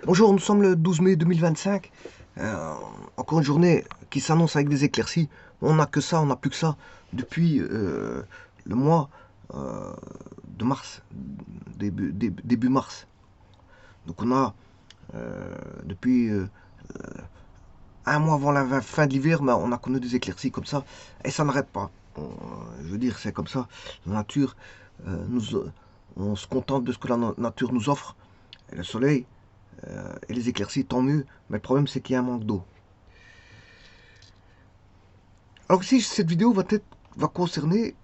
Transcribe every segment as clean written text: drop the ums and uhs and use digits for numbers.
Bonjour, nous sommes le 12 mai 2025. Euh, Encore une journée qui s'annonce avec des éclaircies. On n'a que ça, on n'a plus que ça depuis le mois de mars, début mars. Donc on a depuis un mois avant la fin de l'hiver, on a connu des éclaircies comme ça et ça n'arrête pas. Je veux dire, c'est comme ça. La nature, on se contente de ce que la nature nous offre. Et le soleil, et les éclaircies, tant mieux. Mais le problème, c'est qu'il y a un manque d'eau. Alors ici, cette vidéo va concerner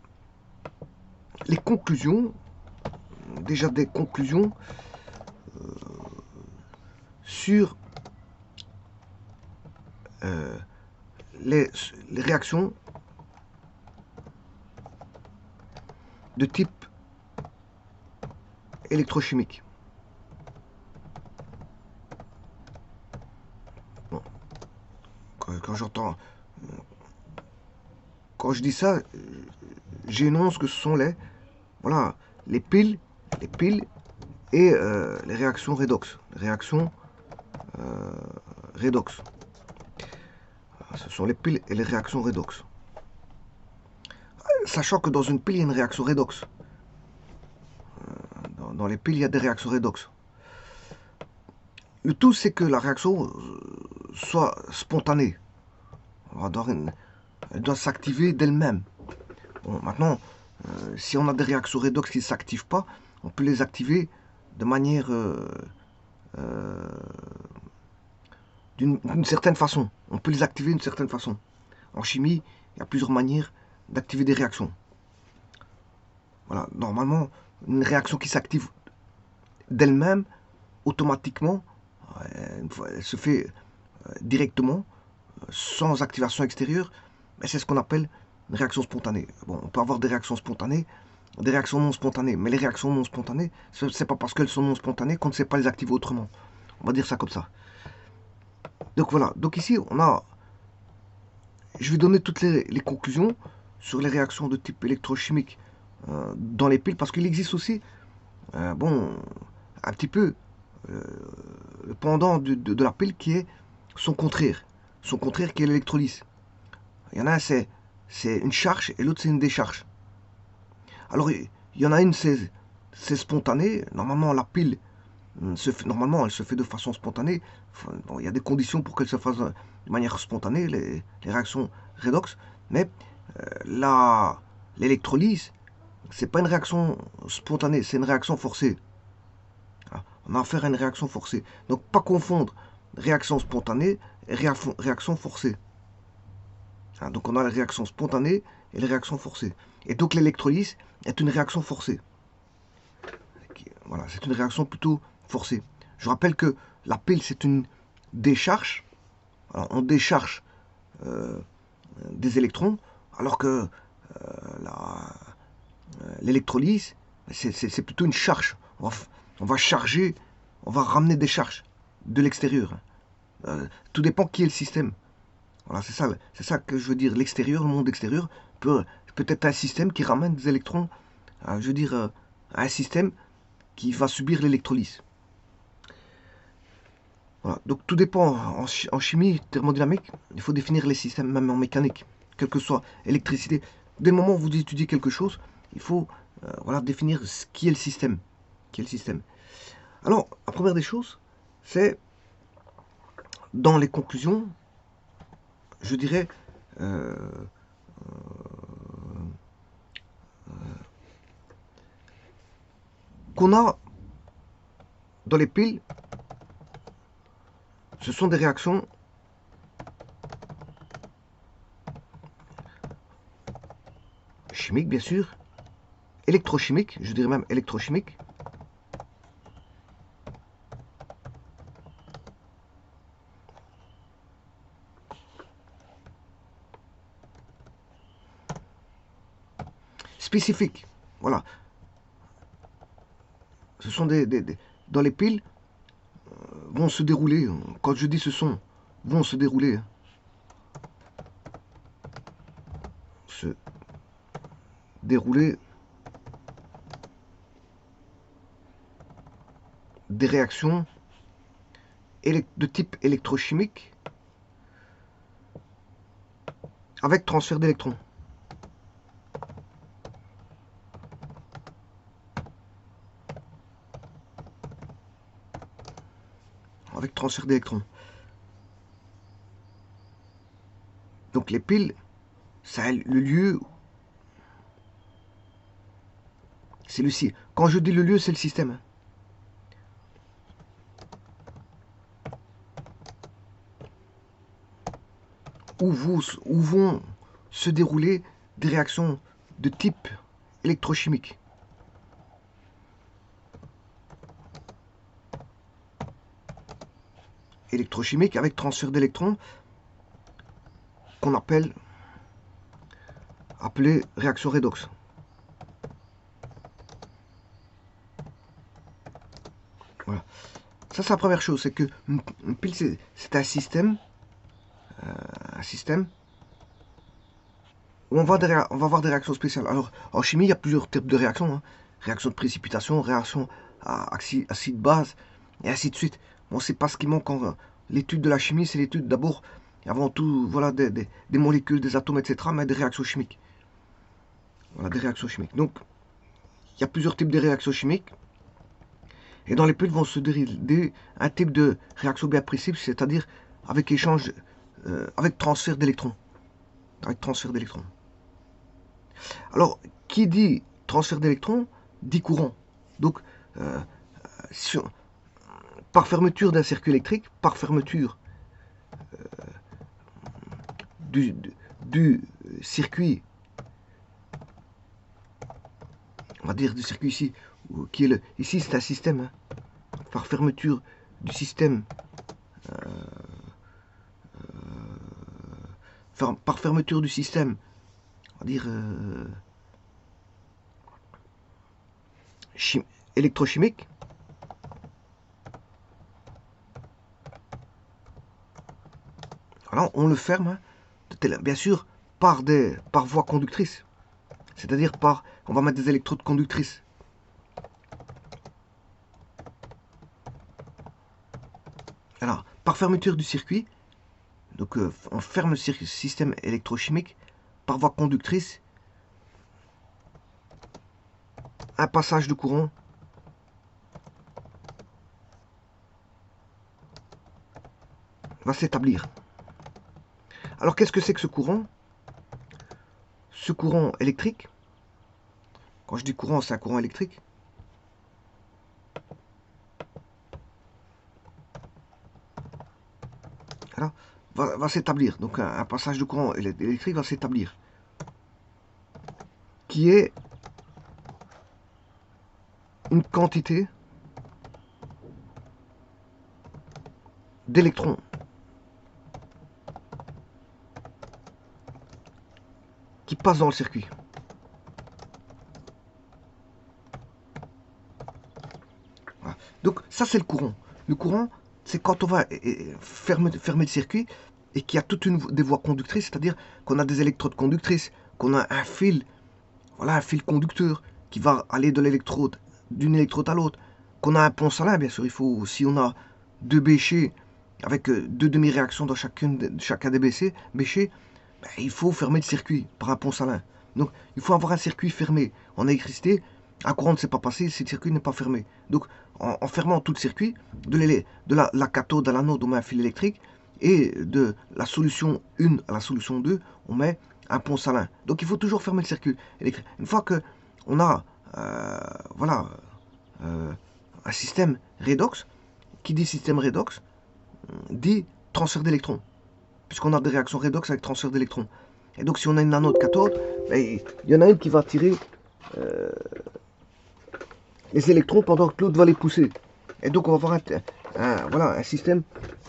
les conclusions, déjà des conclusions sur euh, les, les réactions de type électrochimique. Bon, quand j'entends, quand je dis ça, j'énonce que ce sont voilà, les piles et les réactions redox. Réactions redox. Ce sont les piles et les réactions redox. Sachant que dans une pile, il y a une réaction redox. Dans les piles, il y a des réactions redox. Le tout, c'est que la réaction soit spontanée. Elle doit s'activer d'elle-même. Bon, maintenant, si on a des réactions redox qui ne s'activent pas, on peut les activer de manière euh, d'une certaine façon. On peut les activer d'une certaine façon. En chimie, il y a plusieurs manières d'activer des réactions. Voilà, normalement, une réaction qui s'active d'elle-même, automatiquement, elle se fait directement, sans activation extérieure, mais c'est ce qu'on appelle une réaction spontanée. Bon, on peut avoir des réactions spontanées, des réactions non spontanées, mais les réactions non spontanées, c'est pas parce qu'elles sont non spontanées qu'on ne sait pas les activer autrement. On va dire ça comme ça. Donc voilà, donc ici, je vais donner toutes les conclusions sur les réactions de type électrochimique dans les piles, parce qu'il existe aussi, bon, un petit peu euh, le pendant de la pile qui est son contraire. Son contraire qui est l'électrolyse. Il y en a un, c'est une charge et l'autre, c'est une décharge. Alors, il y en a une, c'est spontané. Normalement, la pile, normalement, elle se fait de façon spontanée. Enfin, bon, il y a des conditions pour qu'elle se fasse de manière spontanée, les réactions redox. Mais l'électrolyse, c'est pas une réaction spontanée, c'est une réaction forcée. On a affaire à une réaction forcée. Donc, pas confondre réaction spontanée et réaction forcée. Donc, on a les réactions spontanées et les réactions forcées. Et donc, l'électrolyse est une réaction forcée. Voilà, c'est une réaction plutôt forcée. Je rappelle que la pile, c'est une décharge. Alors, on décharge euh, des électrons, alors que l'électrolyse, c'est plutôt une charge. On va charger, on va ramener des charges de l'extérieur. Tout dépend qui est le système. Voilà, c'est ça que je veux dire. L'extérieur, le monde extérieur, peut être un système qui ramène des électrons, je veux dire, un système qui va subir l'électrolyse. Voilà. Donc tout dépend. En chimie thermodynamique, il faut définir les systèmes, même en mécanique, quelle que soit électricité. Dès le moment où vous étudiez quelque chose, il faut voilà, définir ce qui est le système. Qui est le système. Alors, la première des choses, c'est dans les conclusions, je dirais, euh, qu'on a dans les piles, ce sont des réactions chimiques, bien sûr, électrochimiques, je dirais même électrochimiques, spécifiques. Voilà. Ce sont dans les piles, vont se dérouler, quand je dis ce sont, vont se dérouler, se dérouler des réactions de type électrochimique avec transfert d'électrons. Avec transfert d'électrons. Donc les piles, c'est le lieu. C'est le système. Quand je dis le lieu, c'est le système. Où vont se dérouler des réactions de type électrochimique. Électrochimique avec transfert d'électrons qu'on appelle réaction redox. Voilà. Ça, c'est la première chose, c'est que une pile, c'est un système où on va avoir des réactions spéciales. Alors, en chimie, il y a plusieurs types de réactions. Hein. Réaction de précipitation, réaction à acide-base, et ainsi de suite. Bon, c'est pas ce qui manque en l'étude de la chimie, c'est l'étude d'abord, avant tout, voilà, des molécules, des atomes, etc., mais des réactions chimiques. Voilà, des réactions chimiques. Donc, il y a plusieurs types de réactions chimiques. Et dans les piles vont se dériver un type de réaction bien précise, c'est-à-dire avec échange, avec transfert d'électrons. Avec transfert d'électrons. Alors, qui dit transfert d'électrons, dit courant. Donc, par fermeture d'un circuit électrique, par fermeture du circuit, on va dire du circuit ici, qui est ici c'est un système, hein, par fermeture du système, par fermeture du système, on va dire électrochimique, alors on le ferme, hein, bien sûr, par voie conductrice. C'est-à-dire on va mettre des électrodes conductrices. Alors, par fermeture du circuit, donc on ferme le système électrochimique par voie conductrice. Un passage de courant va s'établir. Alors, qu'est-ce que c'est que ce courant? Ce courant électrique, quand je dis courant, c'est un courant électrique. Voilà, va s'établir. Donc, un passage de courant électrique va s'établir. Qui est une quantité d'électrons qui passent dans le circuit. Voilà. Donc ça c'est le courant. Le courant, c'est quand on va fermer le circuit et qu'il y a toutes des voies conductrices, c'est-à-dire qu'on a des électrodes conductrices, qu'on a un fil, voilà, un fil conducteur qui va aller de l'électrode, d'une électrode à l'autre, qu'on a un pont salin, bien sûr. Il faut, si on a deux béchers avec deux demi-réactions dans chacun des béchers, ben, il faut fermer le circuit par un pont salin. Donc il faut avoir un circuit fermé. En électricité, un courant ne s'est pas passé si le circuit n'est pas fermé. Donc en fermant tout le circuit, de la cathode à l'anode, on met un fil électrique, et de la solution 1 à la solution 2, on met un pont salin. Donc il faut toujours fermer le circuit électrique. Une fois qu'on a voilà, un système redox, qui dit système redox, dit transfert d'électrons. Puisqu'on a des réactions redox avec transfert d'électrons. Et donc si on a une anode cathode, ben, il y en a une qui va tirer les électrons pendant que l'autre va les pousser. Et donc on va avoir voilà, un système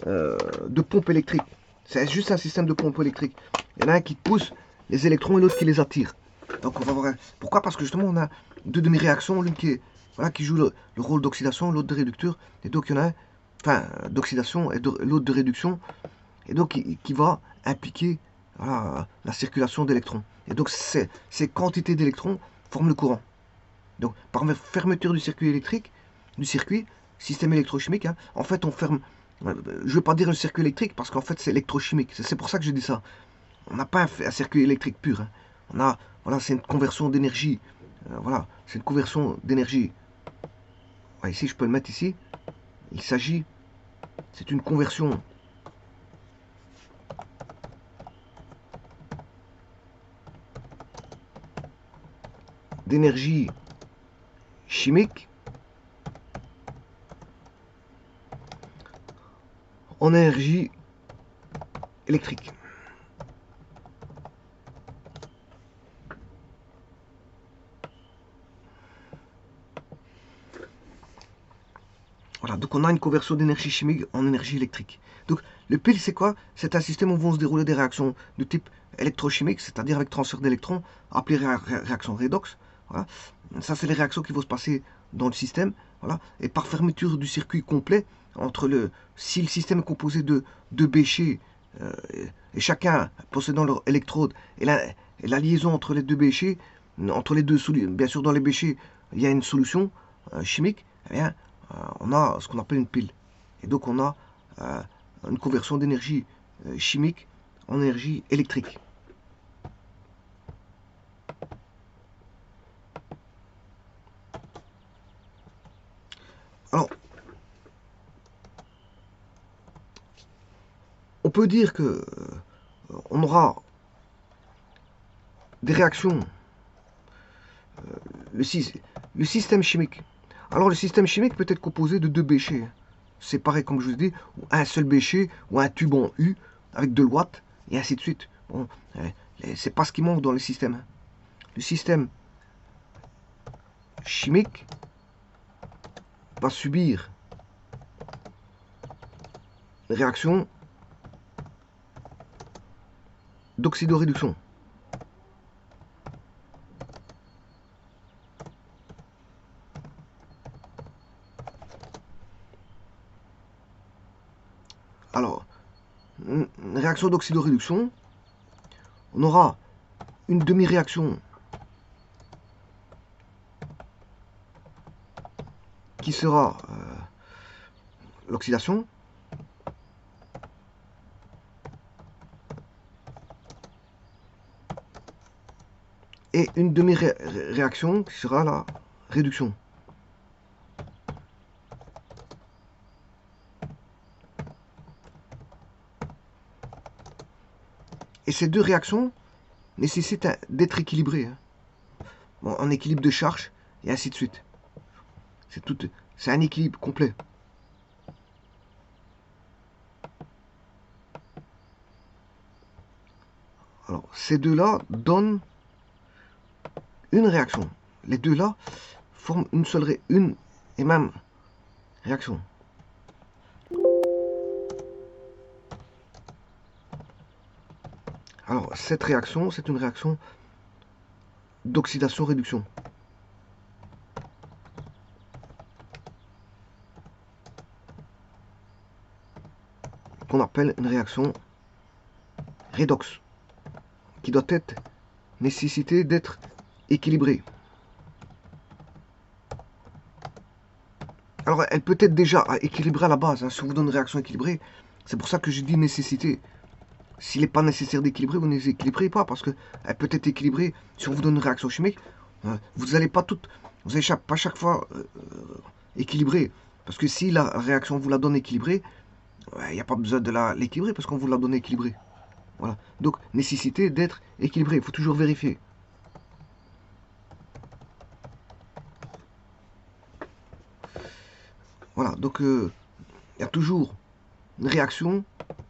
de pompe électrique. C'est juste un système de pompe électrique. Il y en a un qui pousse les électrons et l'autre qui les attire. Donc on va voir. Pourquoi? Parce que justement on a deux demi-réactions, l'une qui joue le rôle d'oxydation, l'autre de réducteur. Et donc il y en a un, enfin d'oxydation et l'autre de réduction. Et donc qui va impliquer voilà, la circulation d'électrons. Et donc ces quantités d'électrons forment le courant. Donc par fermeture du circuit électrique, du circuit, système électrochimique, hein, en fait on ferme Je ne veux pas dire le circuit électrique parce qu'en fait c'est électrochimique. C'est pour ça que je dis ça. On n'a pas un circuit électrique pur, hein. On a, voilà, c'est une conversion d'énergie. Voilà, c'est une conversion d'énergie. Ouais, ici, je peux le mettre ici. Il s'agit, c'est une conversion d'énergie chimique en énergie électrique. Voilà, donc on a une conversion d'énergie chimique en énergie électrique. Donc le pile, c'est quoi? C'est un système où vont se dérouler des réactions de type électrochimique, c'est-à-dire avec transfert d'électrons, appelées réaction redox. Voilà. Ça, c'est les réactions qui vont se passer dans le système. Voilà. Et par fermeture du circuit complet, si le système est composé de deux béchers, et chacun possédant leur électrode, et la liaison entre les deux béchers, entre les deux solutions, bien sûr dans les béchers, il y a une solution chimique, eh bien, on a ce qu'on appelle une pile. Et donc on a une conversion d'énergie chimique en énergie électrique. Alors, on peut dire que on aura des réactions, le système chimique. Alors le système chimique peut être composé de deux béchers. C'est pareil comme je vous ai dit, ou un seul bécher, ou un tube en U, avec 2 watts, et ainsi de suite. Bon, c'est pas ce qui manque dans le système. Le système chimique va subir une réaction d'oxydoréduction. Alors, une réaction d'oxydoréduction, on aura une demi-réaction qui sera l'oxydation, et une demi-réaction qui sera la réduction. Et ces deux réactions nécessitent d'être équilibrées, hein. Bon, en équilibre de charge, et ainsi de suite. C'est un équilibre complet. Alors, ces deux-là donnent une réaction. Les deux-là forment une et même réaction. Alors, cette réaction, c'est une réaction d'oxydation-réduction. Qu'on appelle une réaction redox, qui doit être nécessité d'être équilibrée. Alors, elle peut être déjà équilibrée à la base, hein, si on vous donne une réaction équilibrée. C'est pour ça que je dis nécessité. S'il n'est pas nécessaire d'équilibrer, vous ne les équilibrez pas, parce qu'elle peut être équilibrée si on vous donne une réaction chimique. Vous n'allez pas vous n'allez pas chaque fois équilibrer. Parce que si la réaction vous la donne équilibrée, il n'y a pas besoin de l'équilibrer, parce qu'on vous la donne équilibrée. Voilà. Donc, nécessité d'être équilibré. Il faut toujours vérifier. Voilà. Donc, il y a toujours une réaction.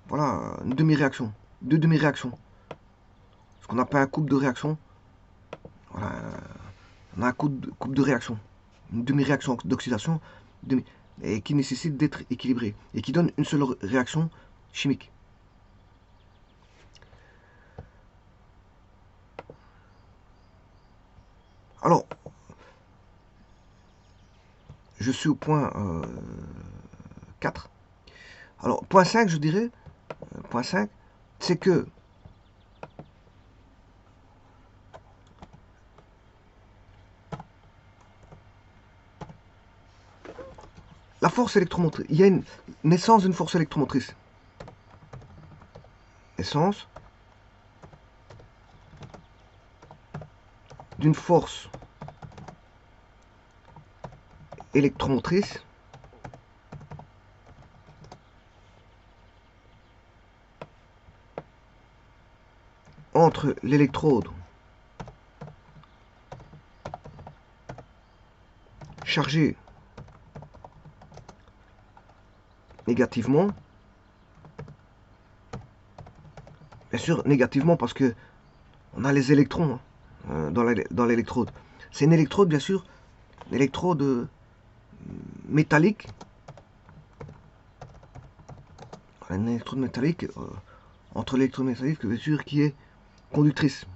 Voilà, une demi-réaction. Deux demi-réactions. Ce qu'on appelle un couple de réaction. Voilà. On a un couple de réaction. Une demi-réaction d'oxydation. Et qui nécessite d'être équilibré. Et qui donne une seule réaction chimique. Alors, je suis au point 4. Alors, point 5, je dirais, point 5, c'est que la force électromotrice, naissance d'une force électromotrice. Naissance d'une force électromotrice entre l'électrode chargée négativement, bien sûr négativement parce que on a les électrons dans l'électrode. C'est une électrode, bien sûr, une électrode métallique. Une électrode métallique, entre l'électrode métallique, bien sûr, qui est conductrice.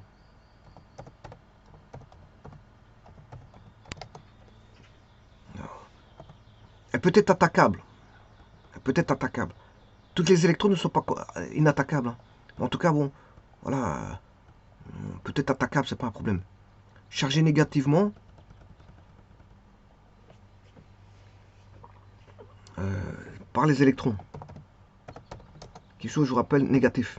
Elle peut être attaquable. Elle peut être attaquable. Toutes les électrodes ne sont pas inattaquables. Hein. En tout cas, bon, voilà, peut-être attaquable, c'est pas un problème. Chargé négativement, par les électrons, qui sont, je vous rappelle, négatifs.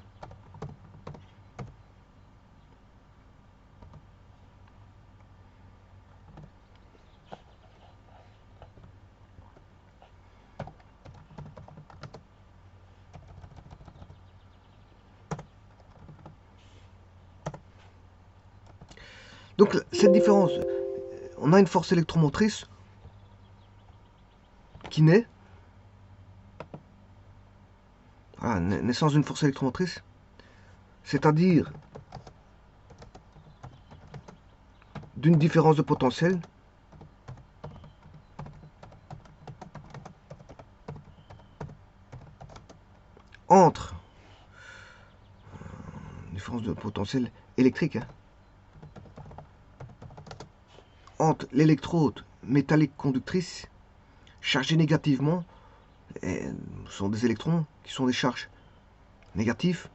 Donc, cette différence, on a une force électromotrice qui naît, voilà, naissance d'une force électromotrice, c'est-à-dire d'une différence de potentiel entre différence de potentiel électrique, hein, entre l'électrode métallique conductrice chargée négativement, et ce sont des électrons qui sont des charges négatives,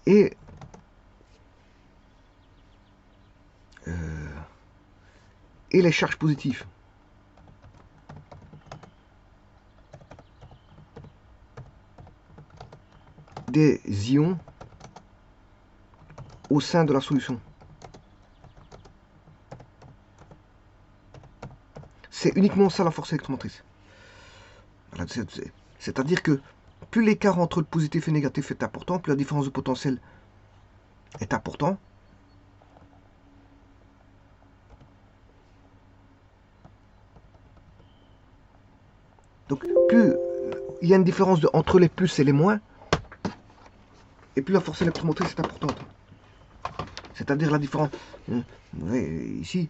et les charges positives. Des ions au sein de la solution. C'est uniquement ça la force électromotrice. Voilà, c'est-à-dire que plus l'écart entre le positif et le négatif est important, plus la différence de potentiel est importante. Donc plus il y a une différence entre les plus et les moins, et plus la force électromotrice est importante. C'est-à-dire la différence. Ici,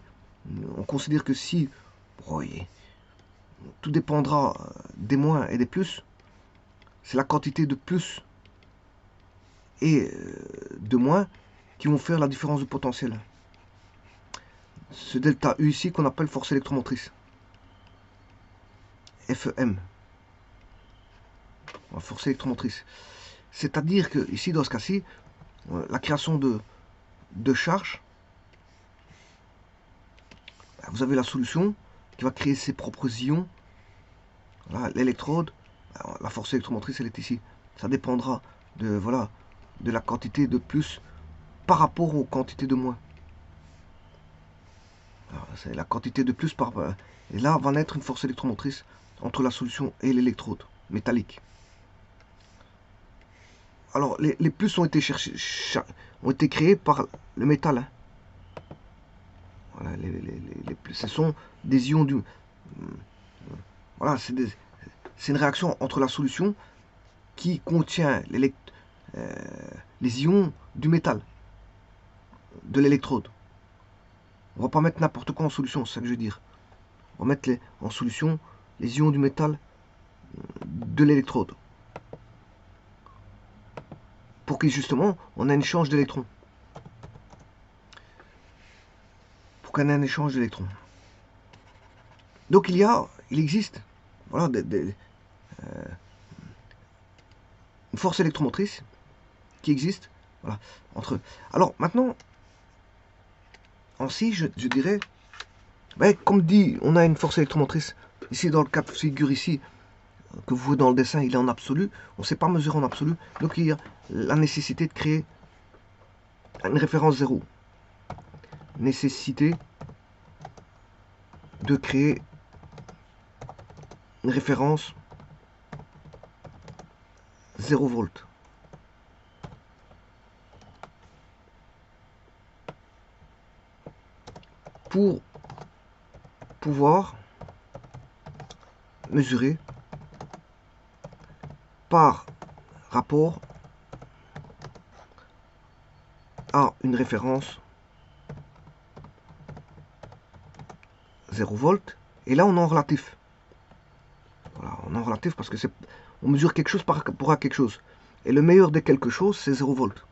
on considère que si tout dépendra des moins et des plus, c'est la quantité de plus et de moins qui vont faire la différence de potentiel. Ce delta U ici qu'on appelle force électromotrice. FEM. Force électromotrice. C'est-à-dire que ici, dans ce cas-ci, la création de charge, vous avez la solution qui va créer ses propres ions. Voilà, l'électrode, la force électromotrice, elle est ici. Ça dépendra de la quantité de plus par rapport aux quantités de moins. C'est la quantité de plus par... Et là va naître une force électromotrice entre la solution et l'électrode métallique. Alors, les plus ont été créés par le métal. Hein. Voilà, les plus, ce sont des ions du... Voilà, c'est une réaction entre la solution qui contient les ions du métal, de l'électrode. On va pas mettre n'importe quoi en solution, c'est ça que je veux dire. On va mettre en solution les ions du métal de l'électrode. Pour que justement on ait un échange d'électrons. Pour qu'on ait un échange d'électrons. Donc il existe voilà, une force électromotrice qui existe Voilà, entre eux. Alors maintenant, en si, je dirais, ben, comme dit, on a une force électromotrice. Ici, dans le cas de figure ici, que vous voyez dans le dessin, il est en absolu. On ne sait pas mesurer en absolu. Donc il y a la nécessité de créer une référence 0. Nécessité de créer une référence 0 volts. Pour pouvoir mesurer par rapport à une référence 0 volts. Et là, on est en relatif. Voilà, on est en relatif parce que c'est, on mesure quelque chose par rapport à quelque chose. Et le meilleur de quelque chose, c'est 0 volts.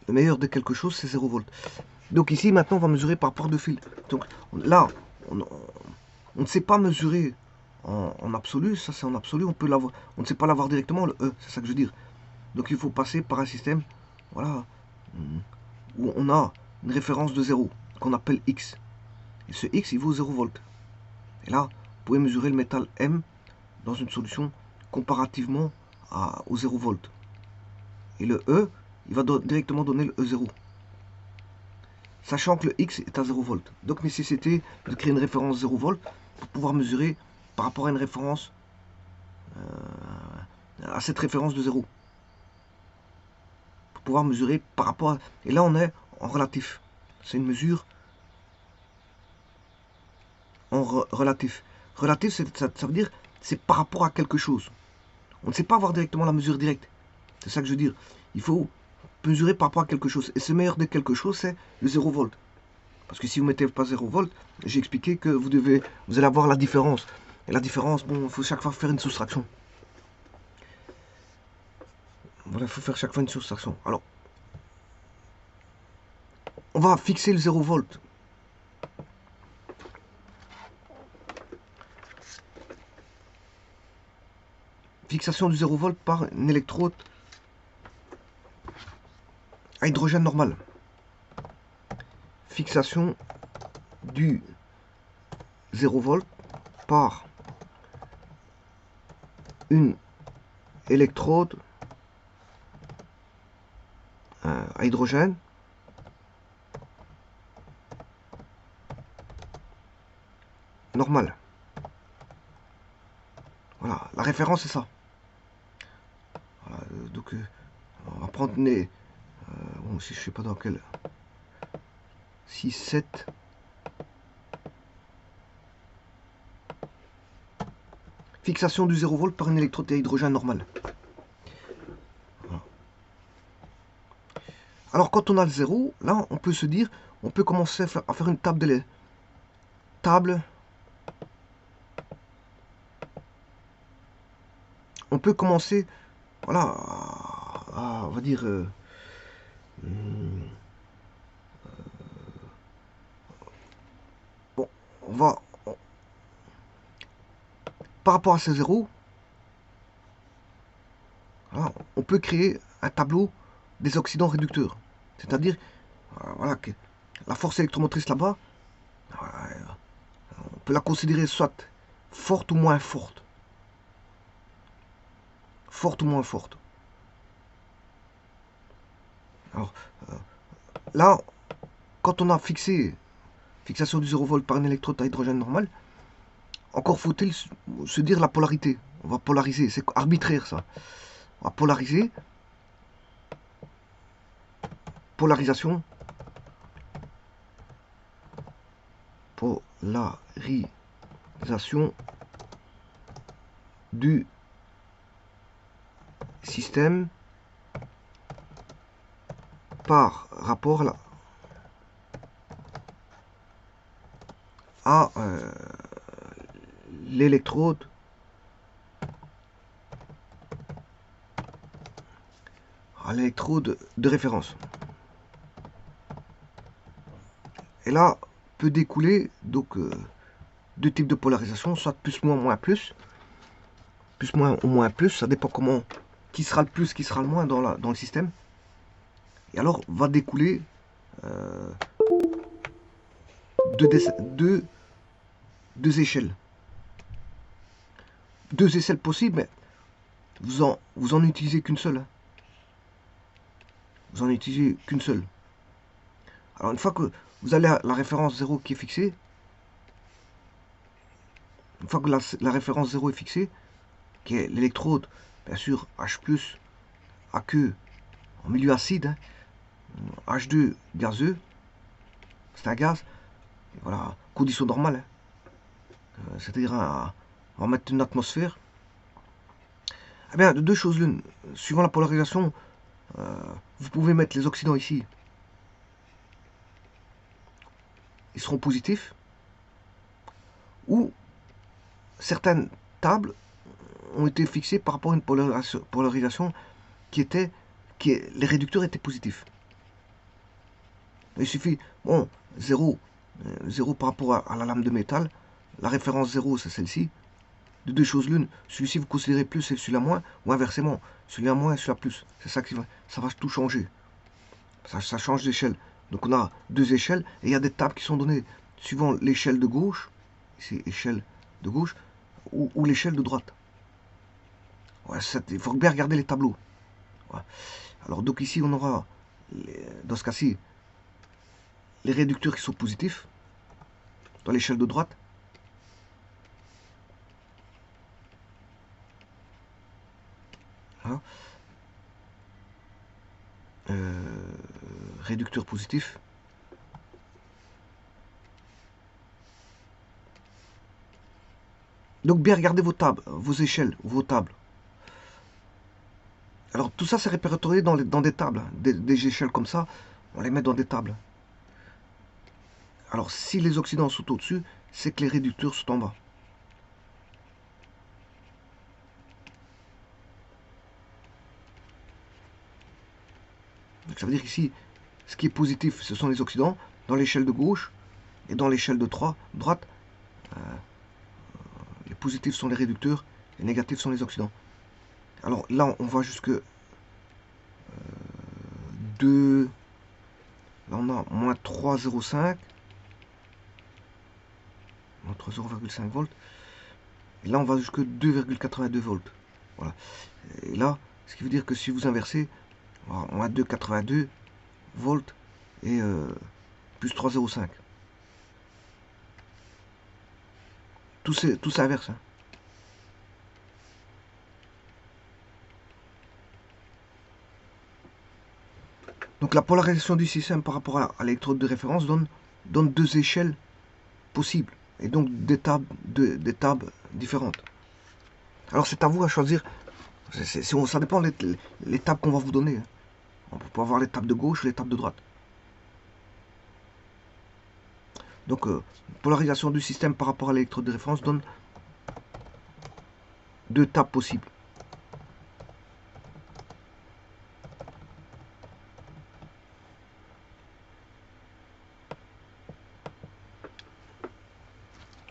Le meilleur de quelque chose, c'est 0 volts. Donc ici, maintenant, on va mesurer par rapport de fil. Donc là, on ne sait pas mesurer en absolu. Ça, c'est en absolu. On peut l'avoir. On ne sait pas l'avoir directement, le E. C'est ça que je veux dire. Donc il faut passer par un système, voilà, où on a une référence de 0, qu'on appelle X. Et ce X, il vaut 0 volts. Et là, vous pouvez mesurer le métal M dans une solution comparativement au 0 volts. Et le E, il va directement donner le E0. Sachant que le X est à 0 volts. Donc nécessité de créer une référence 0 volts pour pouvoir mesurer par rapport à une référence, à cette référence de 0. Pour pouvoir mesurer par rapport à... Et là, on est en relatif. C'est une mesure en relatif. Relatif, ça veut dire c'est par rapport à quelque chose. On ne sait pas avoir directement la mesure directe. C'est ça que je veux dire. Il faut mesurer par rapport à quelque chose. Et ce meilleur de quelque chose, c'est le 0 volt. Parce que si vous ne mettez pas 0 volt, j'ai expliqué que vous allez avoir la différence. Et la différence, bon, il faut chaque fois faire une soustraction. Voilà, il faut faire chaque fois une soustraction. Alors, on va fixer le 0 volt. Fixation du 0 volt par une électrode à hydrogène normal. Fixation du 0 volt par une électrode à hydrogène normal. Voilà, la référence c'est ça. Voilà, donc on va prendre les... bon, si je sais pas dans quel... 6, 7... Fixation du 0 volt par une électrode à hydrogène normal. Voilà. Alors quand on a le 0, là on peut se dire, on peut commencer à faire une table de lait. Table. On peut commencer, voilà, on va dire... bon, on va... par rapport à ces 0, voilà, on peut créer un tableau des oxydants réducteurs. C'est-à-dire, voilà, que la force électromotrice là-bas, on peut la considérer soit forte ou moins forte. Forte ou moins forte. Alors, là, quand on a fixation du 0 volt par une électrode à hydrogène normal, encore faut-il se dire la polarité. On va polariser, c'est arbitraire ça. On va polariser. Polarisation. Polarisation du système par rapport à l'électrode de référence. Et là peut découler donc deux types de polarisation, soit plus moins moins plus, plus moins ou moins plus, ça dépend comment qui sera le plus, qui sera le moins dans le système. Et alors va découler deux, deux échelles. Deux échelles possibles, mais vous en utilisez qu'une seule. Hein. Vous en utilisez qu'une seule. Alors une fois que vous avez la référence 0 qui est fixée, une fois que la référence 0 est fixée, qui est l'électrode, bien sûr, H+, aqueux, en milieu acide, hein, H2 gazeux, c'est un gaz, et voilà, condition normale, hein, c'est-à-dire on va mettre une atmosphère. Eh bien, de deux choses l'une, suivant la polarisation, vous pouvez mettre les oxydants ici, ils seront positifs, ou certaines tables ont été fixées par rapport à une polarisation les réducteurs étaient positifs. Il suffit, bon, 0 par rapport à la lame de métal, la référence 0 c'est celle-ci, de deux choses l'une, celui-ci vous considérez plus et celui-là moins, ou inversement, celui-là moins et celui-là plus. C'est ça qui va, ça va tout changer. Ça change d'échelle. Donc on a deux échelles et il y a des tables qui sont données suivant l'échelle de gauche, ici échelle de gauche, ou l'échelle de droite. Ouais, il faut bien regarder les tableaux. Ouais. Alors donc ici on aura, dans ce cas-ci, les réducteurs qui sont positifs, dans l'échelle de droite. Voilà. Réducteur positif. Donc bien regardez vos tables, vos échelles, vos tables. Alors tout ça c'est répertorié dans des tables, des échelles comme ça, on les met dans des tables. Alors si les oxydants sont au-dessus, c'est que les réducteurs sont en bas. Donc ça veut dire ici, ce qui est positif, ce sont les oxydants, dans l'échelle de gauche, et dans l'échelle de droite, les positifs sont les réducteurs, les négatifs sont les oxydants. Alors là, on va jusque 2, là on a moins 3,05, moins 0,5 volts, et là on va jusque 2,82 volts. Voilà. Et là, ce qui veut dire que si vous inversez, on a 2,82 volts et plus 3,05. Tout s'inverse. Hein. Donc la polarisation du système par rapport à l'électrode de référence donne deux échelles possibles et donc des tables différentes. Alors c'est à vous à choisir. Ça dépend les tables qu'on va vous donner. Hein. On peut avoir les tables de gauche ou les tables de droite. Donc polarisation du système par rapport à l'électrode de référence donne deux tables possibles.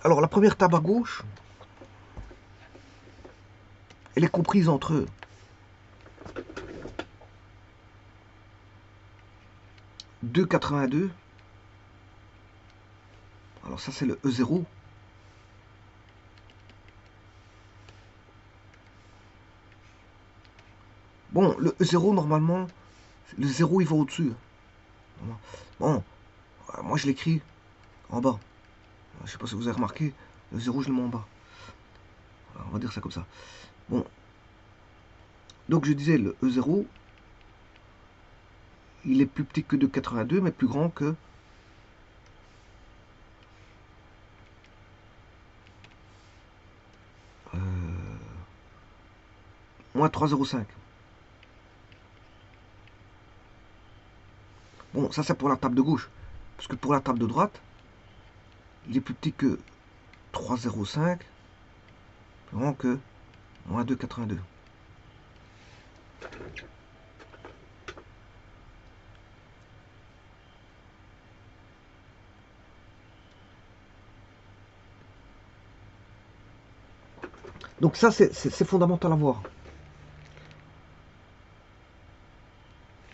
Alors la première table à gauche, elle est comprise entre 2,82. Alors ça c'est le E0. Bon, le E0 normalement, le 0 il va au-dessus. Bon, moi je l'écris en bas. Je sais pas si vous avez remarqué, le 0 je le mets en bas. Alors, on va dire ça comme ça. Bon. Donc je disais le E0, il est plus petit que 2,82 mais plus grand que moins 3,05. Bon, ça c'est pour la table de gauche. Parce que pour la table de droite, il est plus petit que 3,05, plus grand que moins 2,82. Donc ça c'est fondamental à voir.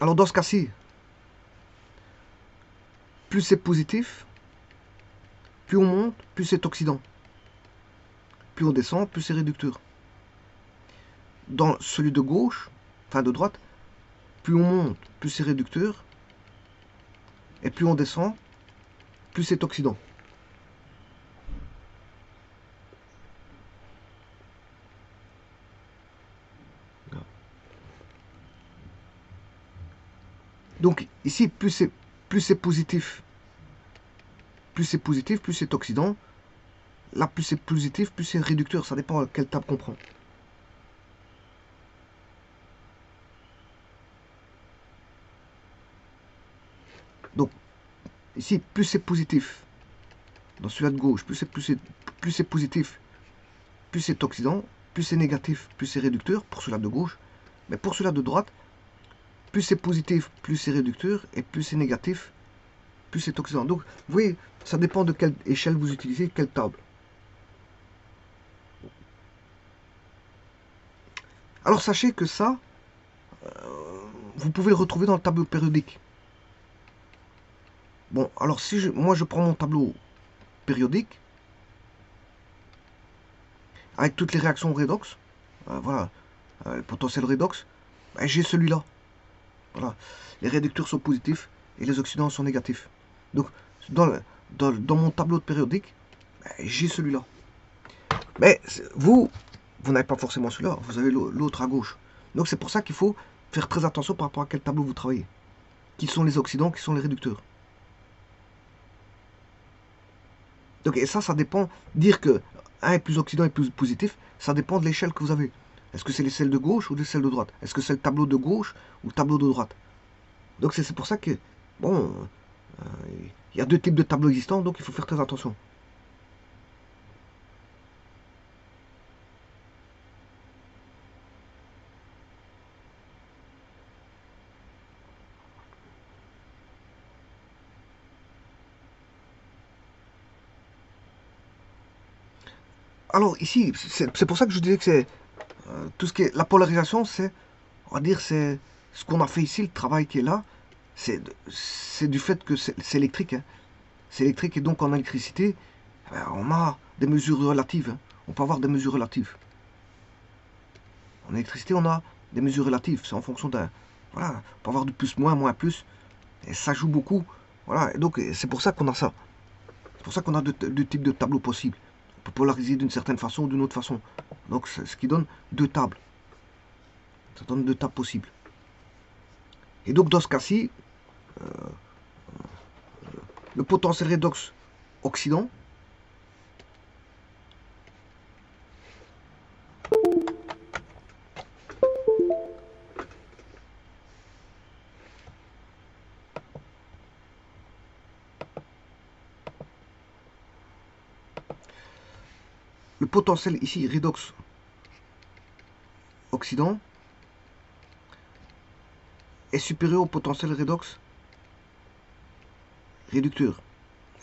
Alors dans ce cas-ci, plus c'est positif, plus on monte, plus c'est oxydant. Plus on descend, plus c'est réducteur. Dans celui de gauche, enfin de droite, plus on monte, plus c'est réducteur. Et plus on descend, plus c'est oxydant. Donc ici, plus c'est positif, plus c'est oxydant. Là, plus c'est positif, plus c'est réducteur. Ça dépend à quelle table qu'on prend. Donc ici, plus c'est positif. Dans celui-là de gauche, plus c'est positif, plus c'est oxydant. Plus c'est négatif, plus c'est réducteur pour celui-là de gauche. Mais pour celui-là de droite, plus c'est positif, plus c'est réducteur. Et plus c'est négatif, plus c'est oxydant. Donc, vous voyez, ça dépend de quelle échelle vous utilisez, quelle table. Alors, sachez que ça, vous pouvez le retrouver dans le tableau périodique. Bon, alors si moi je prends mon tableau périodique, avec toutes les réactions redox, voilà, le potentiel redox, ben, j'ai celui-là. Voilà, les réducteurs sont positifs et les oxydants sont négatifs. Donc, dans mon tableau de périodique, ben, j'ai celui-là. Mais vous n'avez pas forcément celui-là, vous avez l'autre à gauche. Donc c'est pour ça qu'il faut faire très attention par rapport à quel tableau vous travaillez. Qui sont les oxydants, qui sont les réducteurs. Donc, et ça dépend. Dire que un est plus oxydant et plus positif, ça dépend de l'échelle que vous avez. Est-ce que c'est les celles de gauche ou les celles de droite? Est-ce que c'est le tableau de gauche ou le tableau de droite? Donc c'est pour ça que, bon, il y a deux types de tableaux existants, donc il faut faire très attention. Alors ici, c'est pour ça que je disais que c'est tout ce qui est la polarisation, c'est, on va dire, c'est ce qu'on a fait ici, le travail qui est là, c'est du fait que c'est électrique. Hein. C'est électrique et donc en électricité, on a des mesures relatives. Hein. On peut avoir des mesures relatives. En électricité, on a des mesures relatives. C'est en fonction d'un. Voilà, on peut avoir du plus, moins, moins, plus. Et ça joue beaucoup. Voilà, et donc c'est pour ça qu'on a ça. C'est pour ça qu'on a deux types de tableaux possibles. On peut polariser d'une certaine façon ou d'une autre façon. Donc c'est ce qui donne deux tables. Ça donne deux tables possibles. Et donc dans ce cas-ci, le potentiel redox oxydant, le potentiel ici redox oxydant est supérieur au potentiel redox réducteur.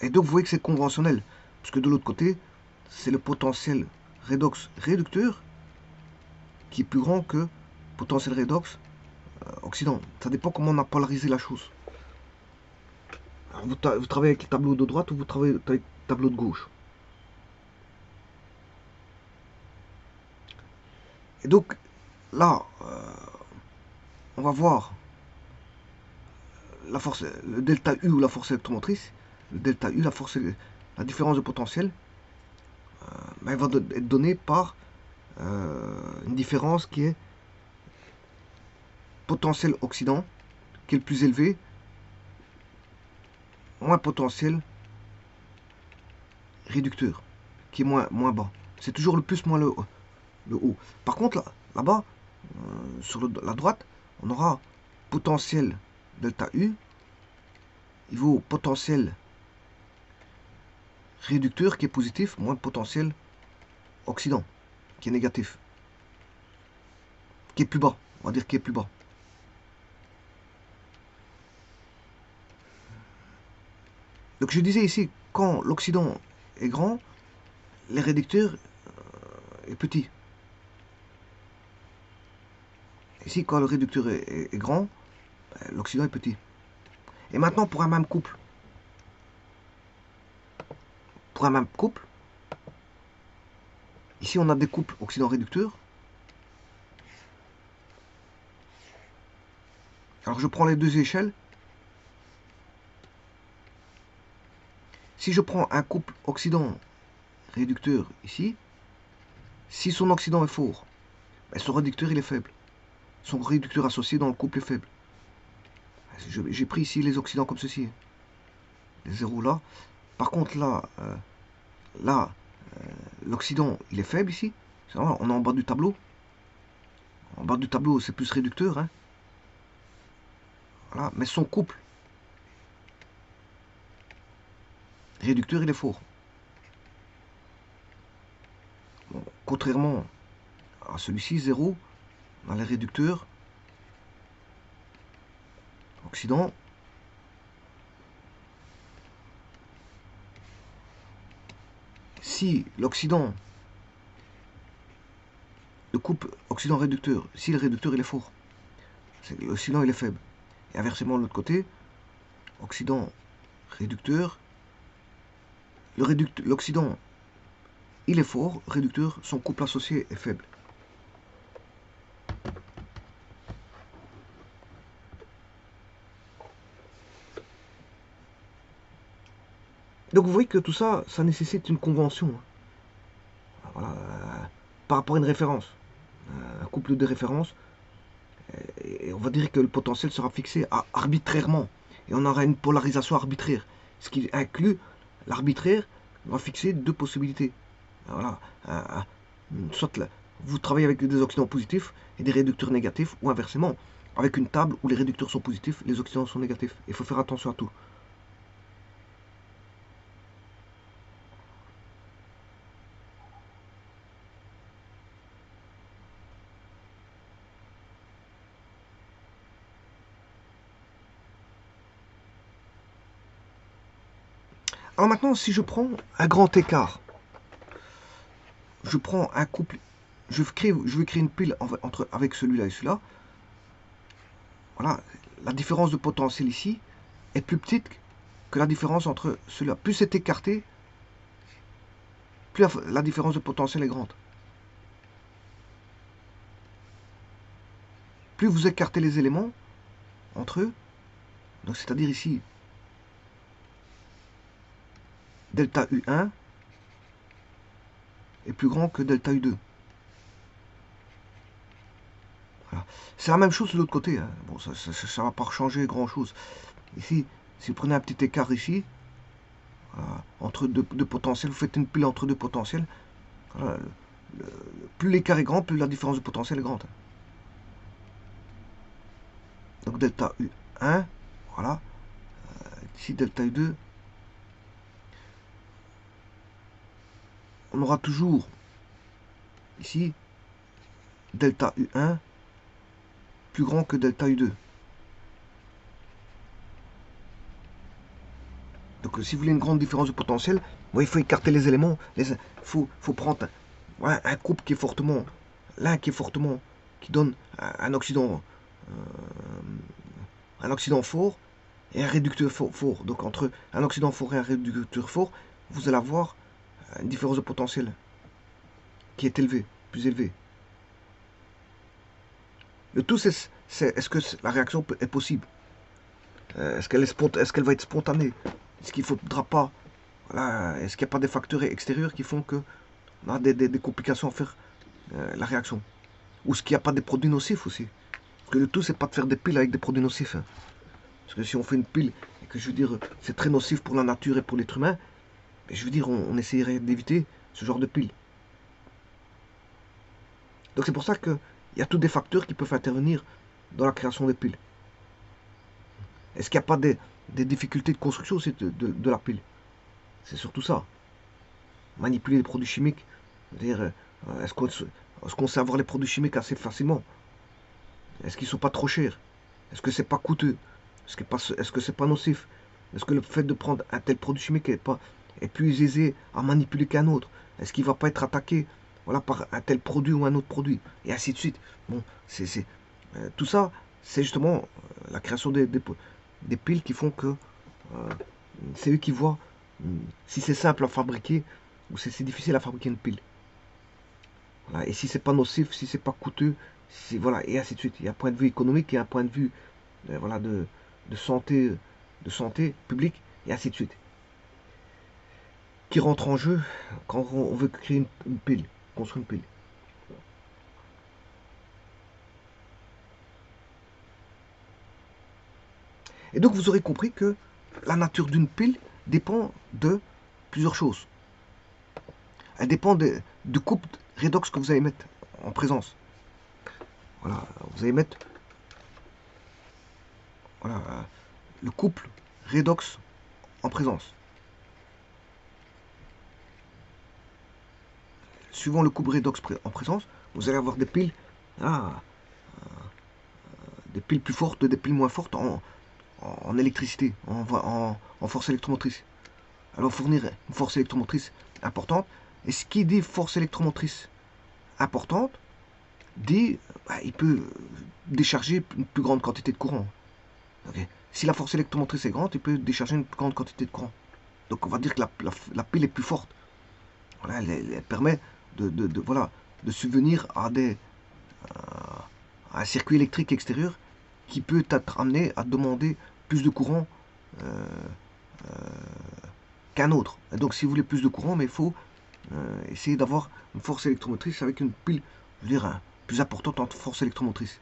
Et donc vous voyez que c'est conventionnel, parce que de l'autre côté, c'est le potentiel redox réducteur qui est plus grand que potentiel redox oxydant. Ça dépend comment on a polarisé la chose. Alors, vous travaillez avec le tableau de droite ou vous travaillez avec le tableau de gauche. Et donc là, on va voir la force, le delta U ou la force électromotrice. Le delta U, la différence de potentiel, elle va être donnée par une différence qui est potentiel oxydant, qui est le plus élevé, moins potentiel réducteur, qui est moins bas. C'est toujours le plus moins le haut. Par contre, là-bas, sur la droite, on aura potentiel delta U, il vaut potentiel réducteur qui est positif, moins potentiel oxydant qui est négatif, qui est plus bas, on va dire qui est plus bas. Donc je disais ici, quand l'oxydant est grand, les réducteurs est petit. Ici, quand le réducteur est grand, l'oxydant est petit. Et maintenant, pour un même couple, ici on a des couples oxydant-réducteurs. Alors je prends les deux échelles. Si je prends un couple oxydant-réducteur ici, si son oxydant est fort, ben son réducteur il est faible. Son réducteur associé dans le couple est faible. J'ai pris ici les oxydants comme ceci. Les zéros là. Par contre là, l'oxydant il est faible ici. On est en bas du tableau. En bas du tableau c'est plus réducteur. Hein. Voilà. Mais son couple réducteur il est fort. Bon, contrairement à celui-ci, 0, on a les réducteurs, oxydant. Si l'oxydant, le couple oxydant-réducteur, si le réducteur il est fort, l'oxydant il est faible. Et inversement de l'autre côté, oxydant-réducteur, l'oxydant il est fort, réducteur, son couple associé est faible. Donc vous voyez que tout ça, ça nécessite une convention. Voilà, par rapport à une référence, un couple de références, et on va dire que le potentiel sera fixé arbitrairement, et on aura une polarisation arbitraire, ce qui inclut l'arbitraire va fixer deux possibilités. Voilà, soit vous travaillez avec des oxydants positifs et des réducteurs négatifs, ou inversement, avec une table où les réducteurs sont positifs, les oxydants sont négatifs. Il faut faire attention à tout. Alors maintenant, si je prends un grand écart, je prends un couple, je vais créer une pile avec celui-là et celui-là. Voilà, la différence de potentiel ici est plus petite que la différence entre ceux-là. Plus c'est écarté, plus la différence de potentiel est grande. Plus vous écartez les éléments entre eux, donc c'est-à-dire ici, delta U1 est plus grand que delta U2. Voilà. C'est la même chose de l'autre côté. Hein. Bon, ça ne va pas changer grand-chose. Ici, si vous prenez un petit écart ici, entre deux potentiels, vous faites une pile entre deux potentiels. Voilà, plus l'écart est grand, plus la différence de potentiel est grande. Donc delta U1, voilà. Ici delta U2. On aura toujours ici delta U1 plus grand que delta U2. Donc si vous voulez une grande différence de potentiel, il faut écarter les éléments. Il faut prendre un couple qui est fortement, qui donne un oxydant fort et un réducteur fort. Donc entre un oxydant fort et un réducteur fort, vous allez avoir une différence de potentiel qui est élevée, plus élevée. Le tout, c'est est-ce que la réaction est possible? Est-ce qu'elle va être spontanée? Est-ce qu'il ne faudra pas... Voilà, est-ce qu'il n'y a pas des facteurs extérieurs qui font que on a des complications à faire la réaction? Ou est-ce qu'il n'y a pas des produits nocifs aussi? Parce que le tout, c'est pas de faire des piles avec des produits nocifs. Hein. Parce que si on fait une pile et que je veux dire c'est très nocif pour la nature et pour l'être humain, je veux dire on essayerait d'éviter ce genre de pile. Donc c'est pour ça qu'il y a tous des facteurs qui peuvent intervenir dans la création des piles. Est-ce qu'il n'y a pas des difficultés de construction aussi de la pile? C'est surtout ça. Manipuler les produits chimiques. C'est-à-dire, est-ce qu'on sait avoir les produits chimiques assez facilement? Est-ce qu'ils ne sont pas trop chers? Est-ce que c'est pas coûteux? Est-ce que c'est pas nocif? Est-ce que le fait de prendre un tel produit chimique est plus aisé à manipuler qu'un autre? Est-ce qu'il ne va pas être attaqué par un tel produit ou un autre produit? Et ainsi de suite. Bon, tout ça, c'est justement la création des piles qui font que c'est eux qui voient si c'est simple à fabriquer ou si c'est difficile à fabriquer une pile. Voilà. Et si c'est pas nocif, si c'est pas coûteux, si, voilà, et ainsi de suite. Il y a un point de vue économique, il y a un point de vue voilà, de santé, de santé publique, et ainsi de suite. Qui rentre en jeu quand on veut créer une pile, construire une pile. Et donc vous aurez compris que la nature d'une pile dépend de plusieurs choses. Elle dépend du couple redox que vous allez mettre en présence. Voilà, vous allez mettre voilà, le couple redox en présence. Suivant le couple redox en présence, vous allez avoir des piles, ah, des piles plus fortes, des piles moins fortes en électricité, en force électromotrice. Alors fournir une force électromotrice importante. Et ce qui dit force électromotrice importante, dit il peut décharger une plus grande quantité de courant. Okay. Si la force électromotrice est grande, il peut décharger une plus grande quantité de courant. Donc on va dire que la pile est plus forte. Voilà, elle permet voilà, de subvenir à un circuit électrique extérieur qui peut être amené à demander plus de courant qu'un autre. Et donc si vous voulez plus de courant, mais il faut essayer d'avoir une force électromotrice avec une pile, je veux dire, plus importante en force électromotrice.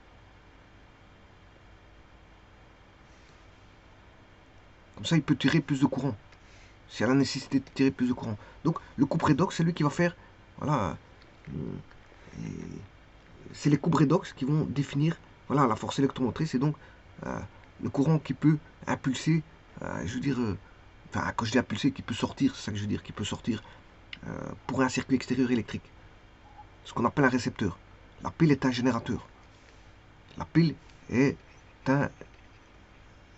Comme ça, il peut tirer plus de courant. S'il y a la nécessité de tirer plus de courant. Donc, le couple redox, c'est lui qui va faire, voilà, c'est les couples redox qui vont définir, voilà, la force électromotrice et donc le courant qui peut impulser, je veux dire, enfin, quand je dis impulser, qui peut sortir, c'est ça que je veux dire, qui peut sortir pour un circuit extérieur électrique. Ce qu'on appelle un récepteur. La pile est un générateur. La pile est un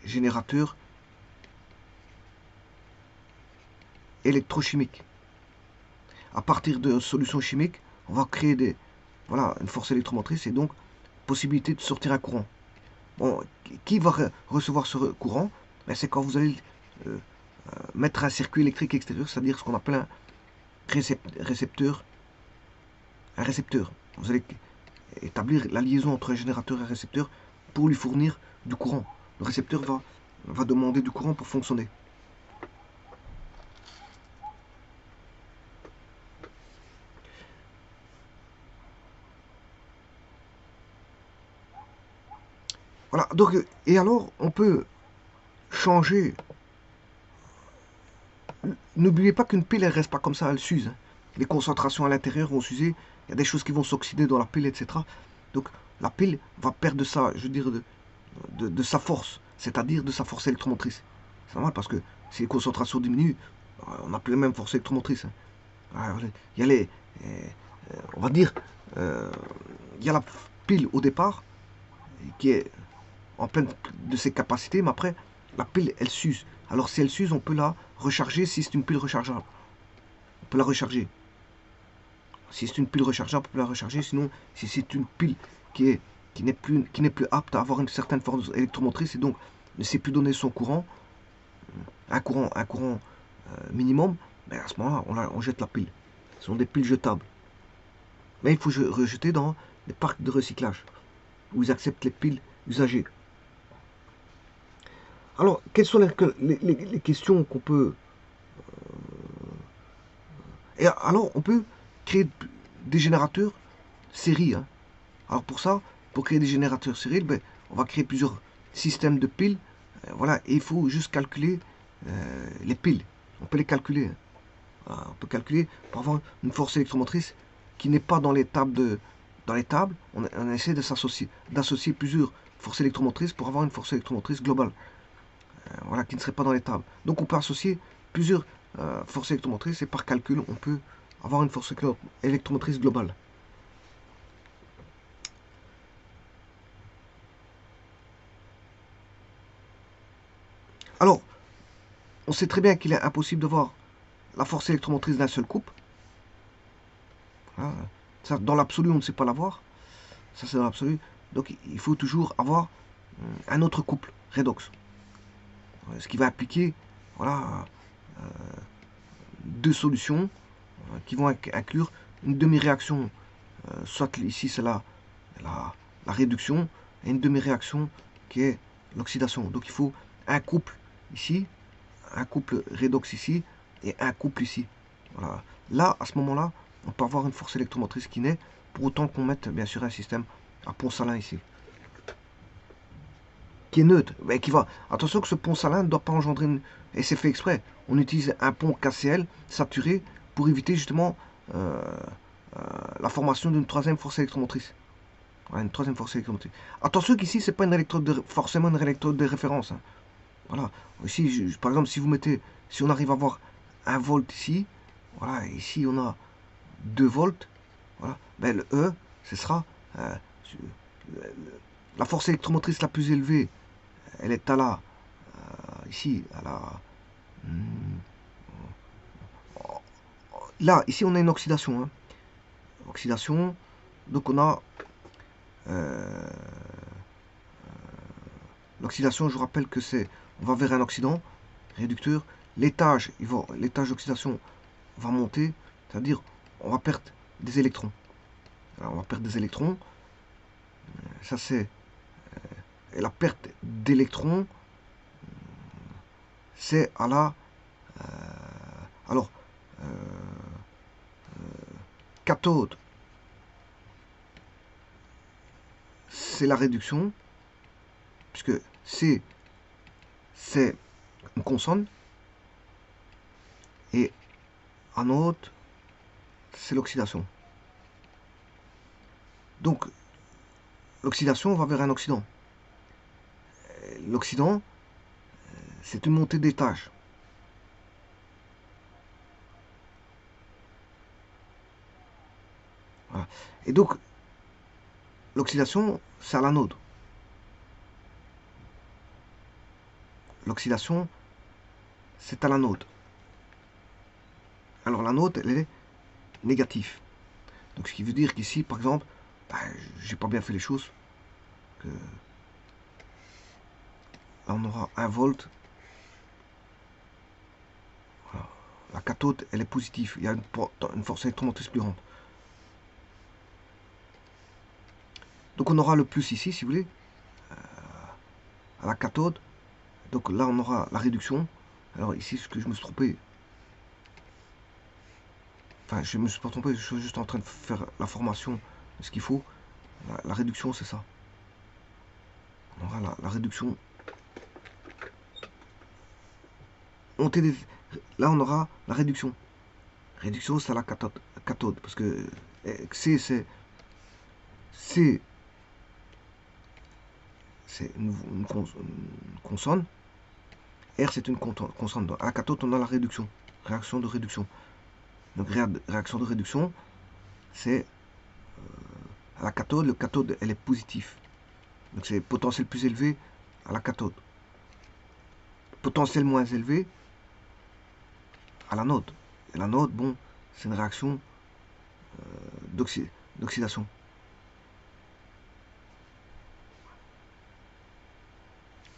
générateur électrochimique. À partir de solutions chimiques, on va créer voilà, une force électromotrice et donc possibilité de sortir un courant. Bon, qui va recevoir ce courant? Ben, c'est quand vous allez mettre un circuit électrique extérieur, c'est-à-dire ce qu'on appelle un récepteur. Un récepteur. Vous allez établir la liaison entre un générateur et un récepteur pour lui fournir du courant. Le récepteur va demander du courant pour fonctionner. Voilà, donc, et alors, on peut changer. N'oubliez pas qu'une pile, elle reste pas comme ça, elle s'use. Hein. Les concentrations à l'intérieur vont s'user, il y a des choses qui vont s'oxyder dans la pile, etc. Donc, la pile va perdre ça, je veux dire, de sa force, c'est-à-dire de sa force électromotrice. C'est normal parce que si les concentrations diminuent, on n'a plus la même force électromotrice. Hein. Il y a les, on va dire, il y a la pile au départ qui est en pleine de ses capacités, mais après, la pile, elle s'use. Alors si elle s'use, on peut la recharger si c'est une pile rechargeable. On peut la recharger. Si c'est une pile rechargeable, on peut la recharger. Sinon, si c'est une pile qui n'est plus apte à avoir une certaine force électromotrice et donc ne sait plus donner son courant, un courant minimum, ben à ce moment-là, on jette la pile. Ce sont des piles jetables. Mais il faut rejeter dans les parcs de recyclage où ils acceptent les piles usagées. Alors, quelles sont les questions qu'on peut... Et alors, on peut créer des générateurs série. Hein. Alors pour ça, pour créer des générateurs série, ben, on va créer plusieurs systèmes de piles. Voilà, et il faut juste calculer les piles. On peut les calculer. Hein. Voilà, on peut calculer pour avoir une force électromotrice qui n'est pas dans les tables dans les tables. On essaie d'associer plusieurs forces électromotrices pour avoir une force électromotrice globale. Voilà, qui ne serait pas dans les tables. Donc on peut associer plusieurs forces électromotrices et par calcul, on peut avoir une force électromotrice globale. Alors, on sait très bien qu'il est impossible de voir la force électromotrice d'un seul couple. Voilà. Ça, dans l'absolu, on ne sait pas la voir. Ça, c'est dans l'absolu. Donc, il faut toujours avoir un autre couple redox. Ce qui va impliquer voilà, deux solutions qui vont inclure une demi-réaction, soit ici c'est la réduction, et une demi-réaction qui est l'oxydation. Donc il faut un couple ici, un couple redox ici, et un couple ici. Voilà. Là, à ce moment-là, on peut avoir une force électromotrice qui naît, pour autant qu'on mette bien sûr un système à pont salin ici. Qui est neutre, mais qui va. Attention que ce pont salin ne doit pas engendrer une. Et c'est fait exprès. On utilise un pont KCl saturé pour éviter justement la formation d'une troisième force électromotrice. Ouais, une troisième force électromotrice. Attention qu'ici, c'est pas une électrode forcément une électrode de référence. Hein. Voilà. Ici, par exemple, si vous mettez, si on arrive à avoir 1 volt ici, voilà, ici on a 2 volts, voilà, ben le E, ce sera la force électromotrice la plus élevée, elle est à la, ici, à la, là, ici on a une oxydation, hein. Oxydation, donc on a l'oxydation, je vous rappelle que c'est, on va vers un oxydant réducteur, l'étage d'oxydation va monter, c'est-à-dire on va perdre des électrons. Alors, on va perdre des électrons, ça c'est la perte d'électrons, c'est à la alors cathode, c'est la réduction, puisque C c'est une consonne, et anode c'est l'oxydation. Donc l'oxydation va vers un oxydant. L'oxydant, c'est une montée d'étage. Voilà. Et donc l'oxydation, c'est à l'anode. L'oxydation, c'est à l'anode. Alors l'anode, elle est négative. Donc ce qui veut dire qu'ici, par exemple, bah, j'ai pas bien fait les choses. Que là, on aura 1 volt. Voilà. La cathode, elle est positive. Il y a une force électromotrice plus grande. Donc on aura le plus ici, si vous voulez, à la cathode. Donc là, on aura la réduction. Alors ici, ce que je me suis trompé. Enfin, je me suis pas trompé, je suis juste en train de faire la formation de ce qu'il faut. La réduction, c'est ça. On aura la réduction. Là, on aura la réduction. Réduction, c'est la cathode. Parce que C, c'est une consonne. R, c'est une consonne. À la cathode, on a la réduction. Réaction de réduction. Donc, réaction de réduction, c'est à la cathode. Le cathode, elle est positive. Donc, c'est potentiel plus élevé à la cathode. Potentiel moins élevé à l'anode. Et l'anode, bon, c'est une réaction d'oxydation.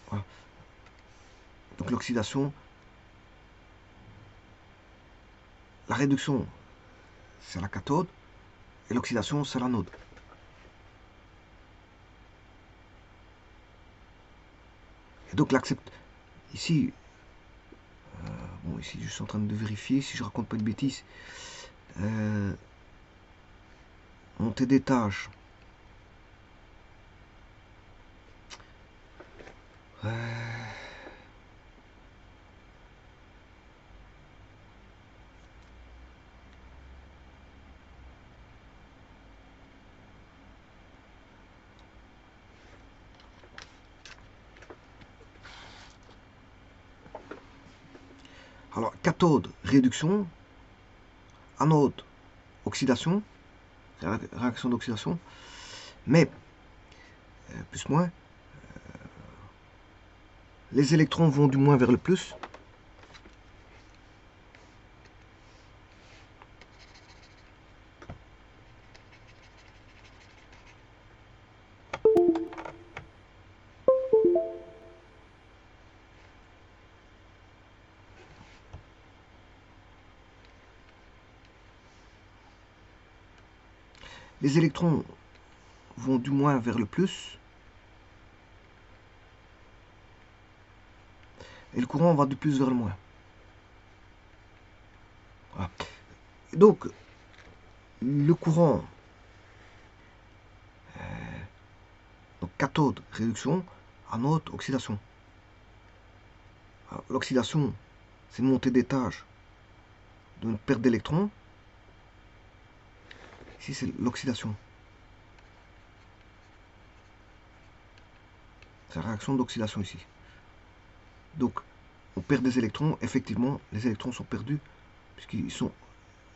Voilà. Donc l'oxydation, la réduction, c'est la cathode, et l'oxydation, c'est l'anode. Et donc l'accepte. Ici, bon, ici, je suis en train de vérifier si je raconte pas de bêtises. Montée d'étage. Alors, cathode, réduction. Anode, oxydation. Réaction d'oxydation. Mais, plus moins, les électrons vont du moins vers le plus. les électrons vont du moins vers le plus, et le courant va du plus vers le moins. Voilà. Donc, le courant, donc cathode, réduction, anode, oxydation. L'oxydation, c'est une montée d'étage d'une perte d'électrons. Ici, c'est l'oxydation. C'est la réaction d'oxydation ici. Donc, on perd des électrons. Effectivement, les électrons sont perdus puisqu'ils sont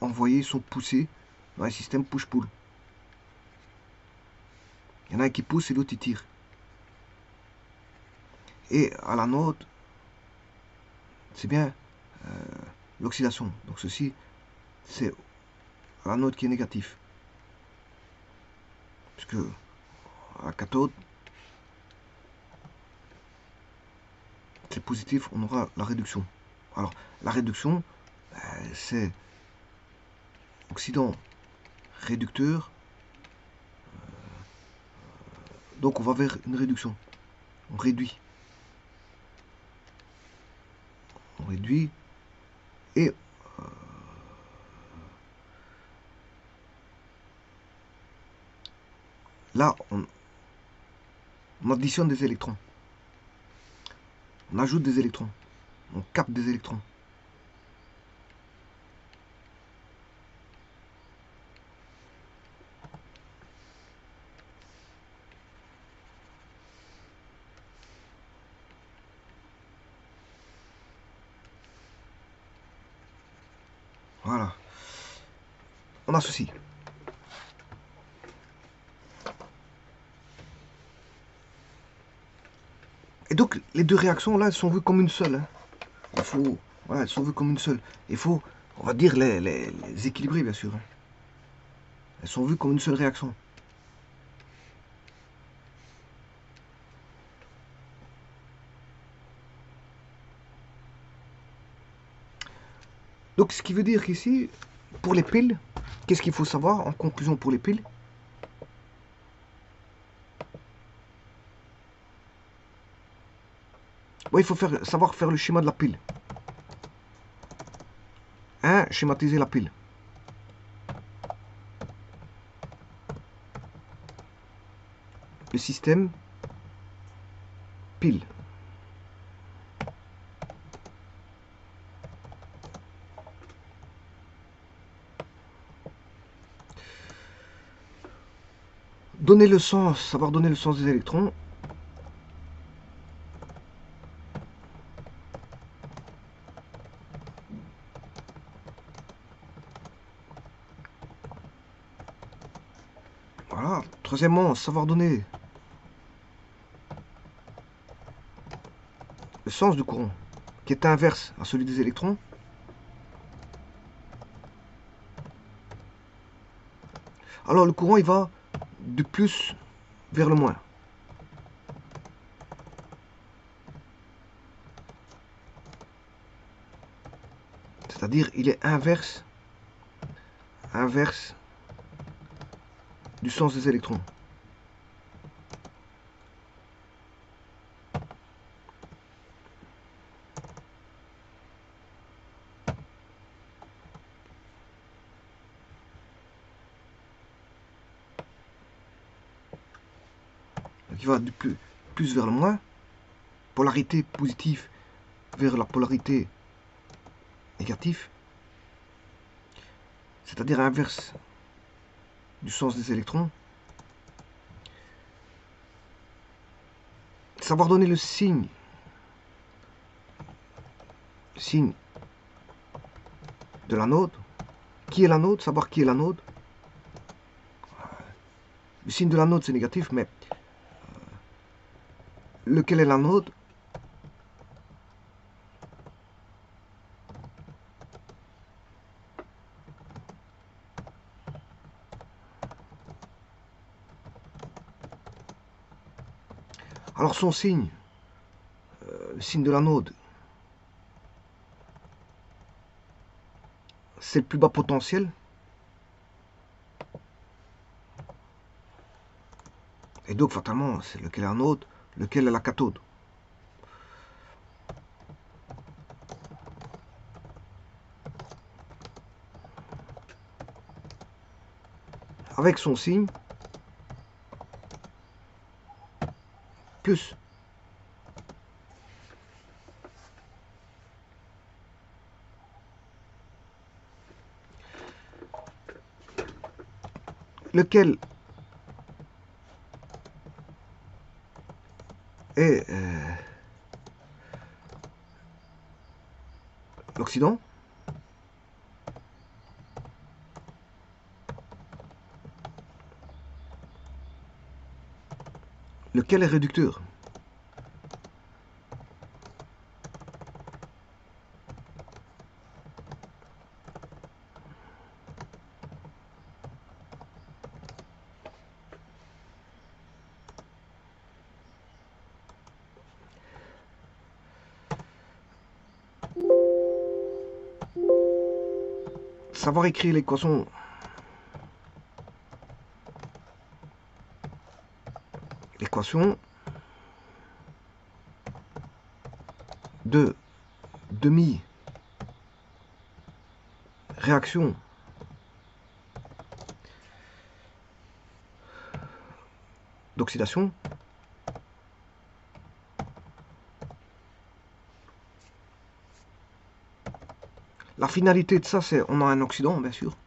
envoyés, sont poussés dans un système push-pull. Il y en a un qui pousse et l'autre qui tire. Et à l'anode, c'est bien l'oxydation. Donc ceci, c'est l'anode qui est négatif. Puisque à la cathode, c'est positif, on aura la réduction. Alors, la réduction, c'est oxydant réducteur. Donc on va vers une réduction. On réduit. On réduit. Et là, on additionne des électrons. On ajoute des électrons. On capte des électrons. Voilà. On a ceci. Et donc, les deux réactions, là, elles sont vues comme une seule. Hein. Il faut, voilà, elles sont vues comme une seule. Il faut, on va dire, les équilibrer, bien sûr. Hein. Elles sont vues comme une seule réaction. Donc, ce qui veut dire qu'ici, pour les piles, qu'est-ce qu'il faut savoir en conclusion pour les piles? Bon, il faut savoir faire le schéma de la pile. Hein, schématiser la pile. Le système pile. Donner le sens, savoir donner le sens des électrons. Voilà. Troisièmement, savoir donner le sens du courant, qui est inverse à celui des électrons. Alors le courant, il va du plus vers le moins. C'est-à-dire, il est inverse du sens des électrons. Donc il va du plus vers le moins. Polarité positive vers la polarité négative. C'est-à-dire inverse du sens des électrons. Savoir donner le signe de l'anode. Qui est l'anode? Savoir qui est l'anode. Le signe de l'anode, c'est négatif, mais lequel est l'anode? Alors son signe, le signe de l'anode, c'est le plus bas potentiel. donc fatalement, c'est lequel est l'anode, lequel est la cathode. Avec son signe, plus. Lequel est l'oxydant, lequel est réducteur. Savoir écrire l'équation de demi-réaction d'oxydation la finalité de ça, c'est on a un oxydant, bien sûr.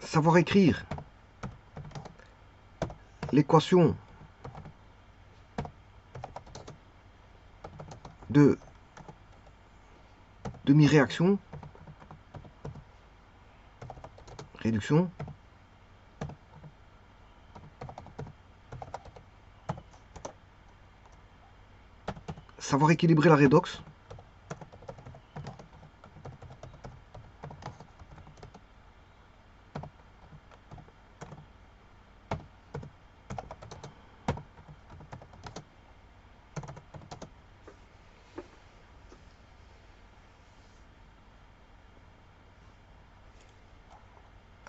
Savoir écrire l'équation de demi-réaction, réduction, savoir équilibrer la redox,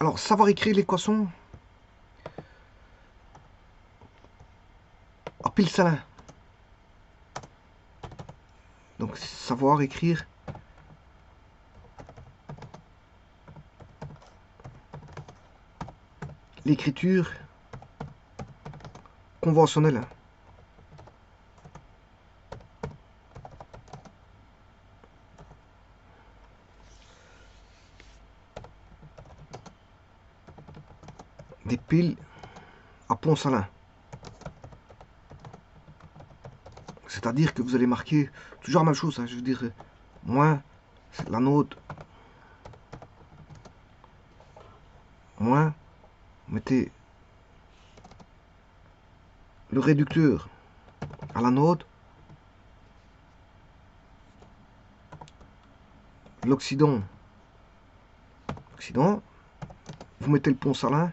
alors savoir écrire l'équation à pile salin. Donc savoir écrire l'écriture conventionnelle. Des piles à pont salin. C'est-à-dire que vous allez marquer toujours la même chose, hein, je veux dire, moins l'anode, moins, mettez le réducteur à l'anode, l'oxydant, vous mettez le pont salin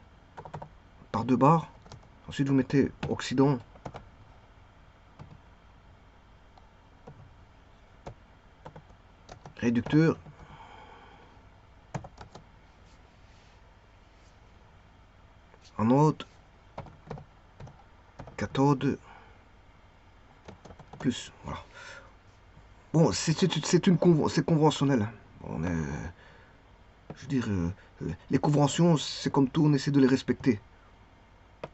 par 2 barres, ensuite vous mettez oxydant, réducteur, anode, cathode, plus, voilà. Bon, c'est conventionnel. On est, je veux dire, les conventions, c'est comme tout, on essaie de les respecter.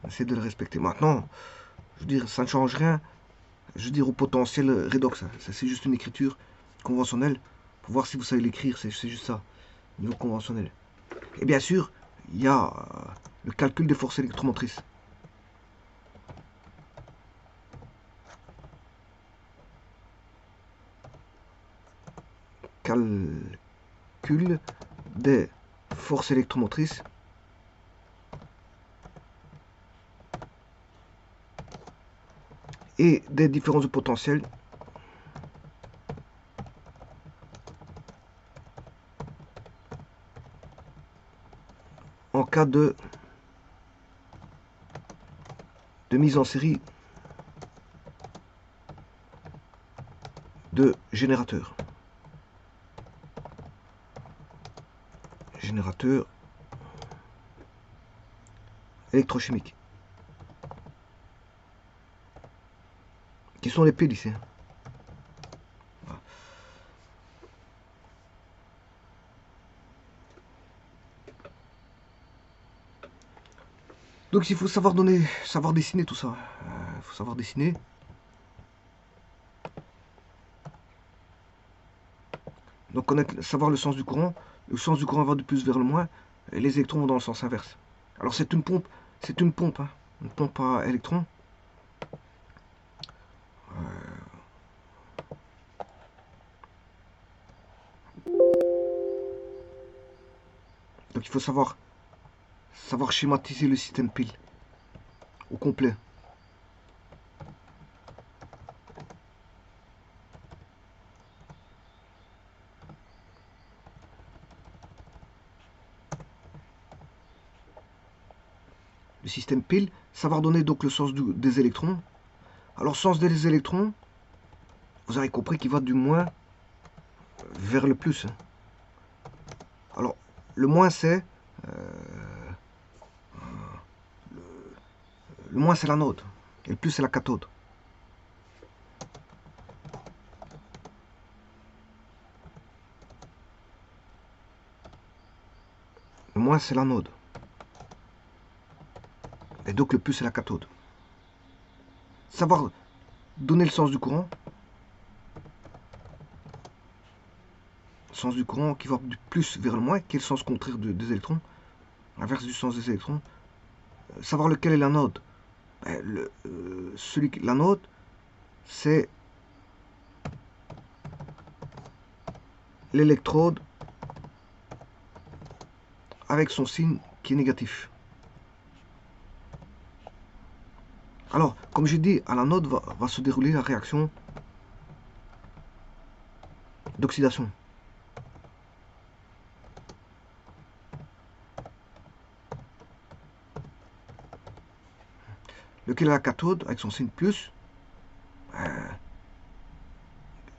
On essaie de les respecter. Maintenant, je veux dire, ça ne change rien, je veux dire, au potentiel redox. Hein. C'est juste une écriture conventionnelle. Pour voir si vous savez l'écrire, c'est juste ça, niveau conventionnel. Et bien sûr, il y a le calcul des forces électromotrices. Calcul des forces électromotrices et des différences de potentiel en cas de de mise en série de générateurs. Générateurs électrochimiques. Qui sont les piles ici. Voilà. Donc il faut savoir dessiner tout ça. Il faut savoir dessiner. Donc savoir le sens du courant. Le sens du courant va de plus vers le moins. Et les électrons vont dans le sens inverse. Alors c'est une pompe. Hein, une pompe à électrons. Donc il faut savoir schématiser le système pile au complet. Le système pile, savoir donner donc le sens des électrons. Alors sens des électrons, vous avez compris qu'il va du moins vers le plus. Alors le moins c'est le moins c'est l'anode et le plus c'est la cathode. Le moins c'est l'anode et donc le plus c'est la cathode. Savoir donner le sens du courant. Sens du courant qui va du plus vers le moins, qui est le sens contraire des électrons, l'inverse du sens des électrons. Savoir lequel est l'anode. L'anode, c'est l'électrode avec son signe qui est négatif. Alors, comme j'ai dit, à l'anode va se dérouler la réaction d'oxydation. Lequel est la cathode avec son signe plus.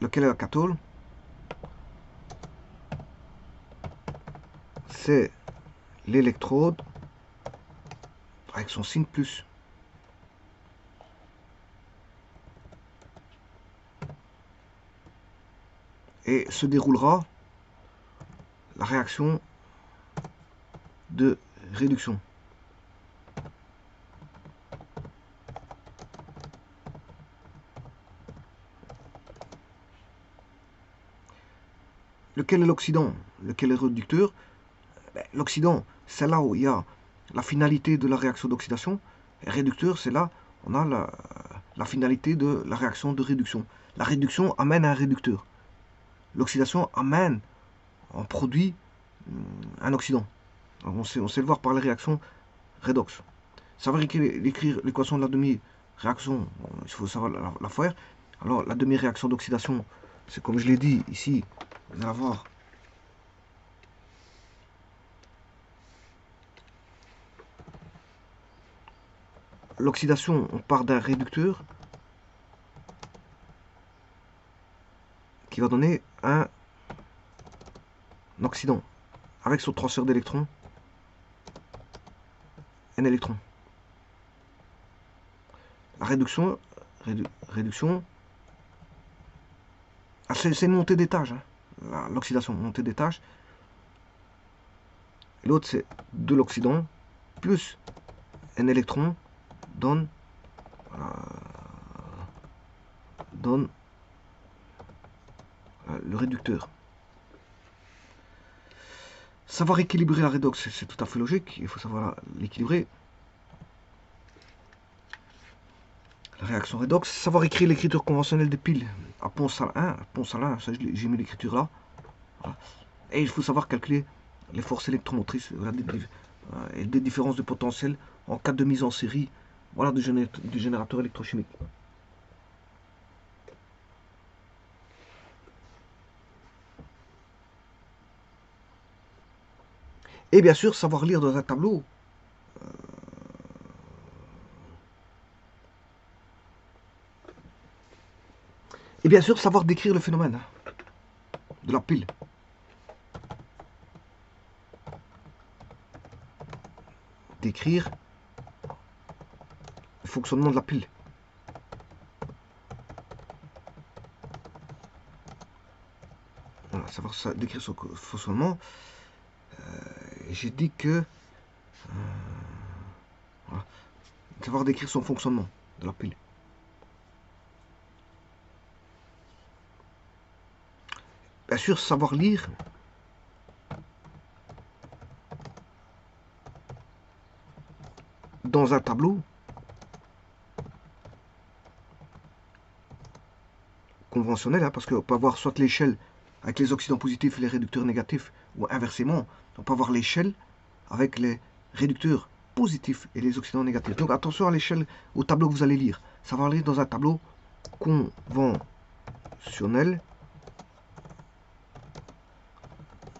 Lequel est la cathode? C'est l'électrode avec son signe plus. Et se déroulera la réaction de réduction. Lequel est l'oxydant? Lequel est le réducteur? L'oxydant, c'est là où il y a la finalité de la réaction d'oxydation. Et réducteur, c'est là où on a la finalité de la réaction de réduction. La réduction amène à un réducteur. L'oxydation amène en produit un oxydant. On sait le voir par les réactions redox. Savoir écrire l'équation de la demi-réaction, il faut savoir la faire. Alors la demi-réaction d'oxydation, c'est comme je l'ai dit ici, vous allez avoir l'oxydation, on part d'un réducteur qui va donner un oxydant avec son transfert d'électrons, un électron. La réduction, c'est une montée d'étage, hein. L'oxydation, montée d'étage. Et l'autre, c'est de l'oxydant plus un électron donne le réducteur. Savoir équilibrer la redox, c'est tout à fait logique. Il faut savoir l'équilibrer. La réaction redox. Savoir écrire l'écriture conventionnelle des piles à Pont-Salin. Pont-Salin, j'ai mis l'écriture là. Voilà. Et il faut savoir calculer les forces électromotrices et des différences de potentiel en cas de mise en série, voilà, du générateur électrochimique. Et bien sûr, savoir lire dans un tableau Et bien sûr, savoir décrire le phénomène de la pile. Décrire le fonctionnement de la pile. Voilà, savoir décrire son fonctionnement. J'ai dit que... voilà, savoir décrire son fonctionnement de la pile. Bien sûr, savoir lire dans un tableau conventionnel, hein, parce qu'on peut avoir soit l'échelle avec les oxydants positifs et les réducteurs négatifs, ou inversement, on peut avoir l'échelle avec les réducteurs positifs et les oxydants négatifs. Donc attention à l'échelle, au tableau que vous allez lire. Savoir lire dans un tableau conventionnel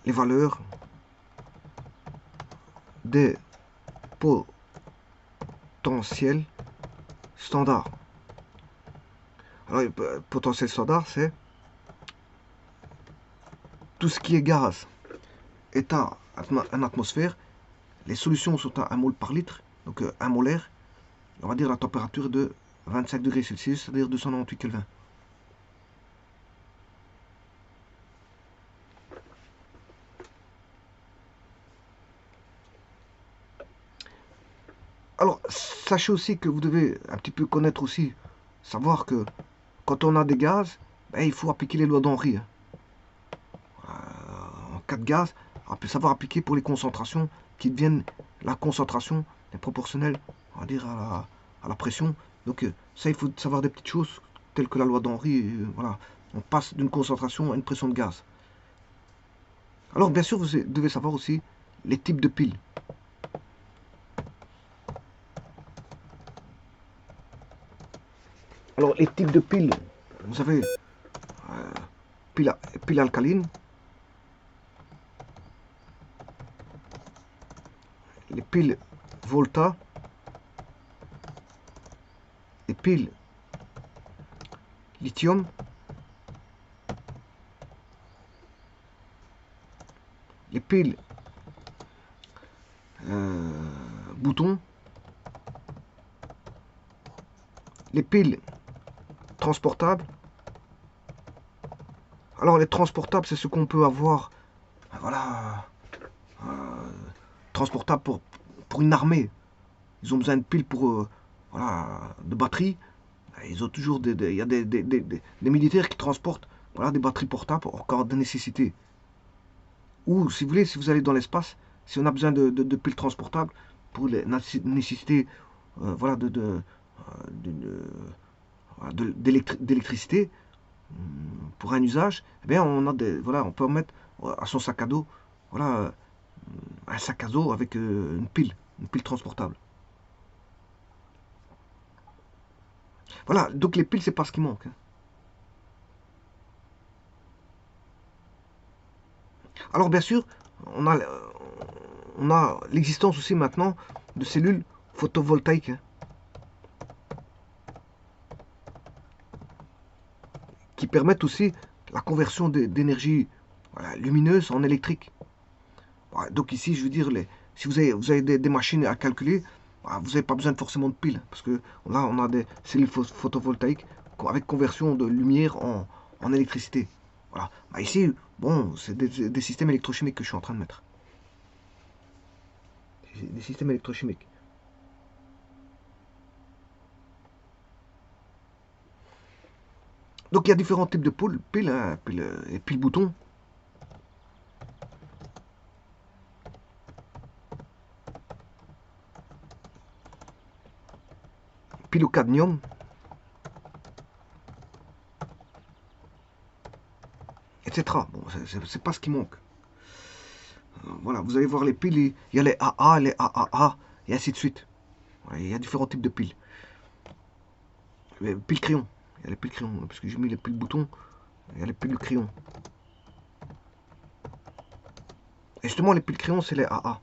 les valeurs des potentiels standards. Alors, potentiel standard, c'est tout ce qui est gaz est à une atmosphère. Les solutions sont à 1 mol par litre, donc 1 molaire. On va dire la température de 25 degrés Celsius, c'est-à-dire 298 Kelvin. Alors, sachez aussi que vous devez un petit peu connaître aussi, savoir que quand on a des gaz, ben, il faut appliquer les lois d'Henry. En cas de gaz, on peut savoir appliquer pour les concentrations qui deviennent la concentration est proportionnelle, on va dire, à la pression. Donc ça, il faut savoir des petites choses telles que la loi d'Henry. Voilà, on passe d'une concentration à une pression de gaz. Alors bien sûr, vous devez savoir aussi les types de piles. Alors les types de piles, vous avez pile alcaline, les piles Volta, les piles lithium, les piles boutons, les piles transportables. Alors les transportables, c'est ce qu'on peut avoir, voilà, transportable pour une armée. Ils ont besoin de piles pour, voilà, de batteries. Ils ont toujours il y a des militaires qui transportent, voilà, des batteries portables en cas de nécessité. Ou si vous voulez, si vous allez dans l'espace, si on a besoin de piles transportables pour les nécessités, voilà, d'électricité pour un usage, eh bien on a voilà, on peut mettre à son sac à dos, voilà, un sac à dos avec une pile transportable. Voilà, donc les piles, c'est pas ce qui manque. Hein. Alors bien sûr, on a l'existence aussi maintenant de cellules photovoltaïques. Hein, qui permettent aussi la conversion d'énergie, voilà, lumineuse en électrique. Voilà, donc ici, je veux dire, si vous avez des machines à calculer, voilà, vous n'avez pas besoin forcément de piles, parce que là, on a des cellules photovoltaïques avec conversion de lumière en électricité. Voilà. Bah, ici, bon, c'est des systèmes électrochimiques que je suis en train de mettre. Des systèmes électrochimiques. Donc il y a différents types de piles, hein, et piles boutons. Pile au cadmium. Etc. Bon, c'est pas ce qui manque. Voilà, vous allez voir les piles, il y a les AA, les AAA, et ainsi de suite. Voilà, il y a différents types de piles. Les piles crayon, il y a les piles crayon, parce que j'ai mis les piles boutons, il y a les piles crayon. Et justement, les piles crayon, c'est les AA.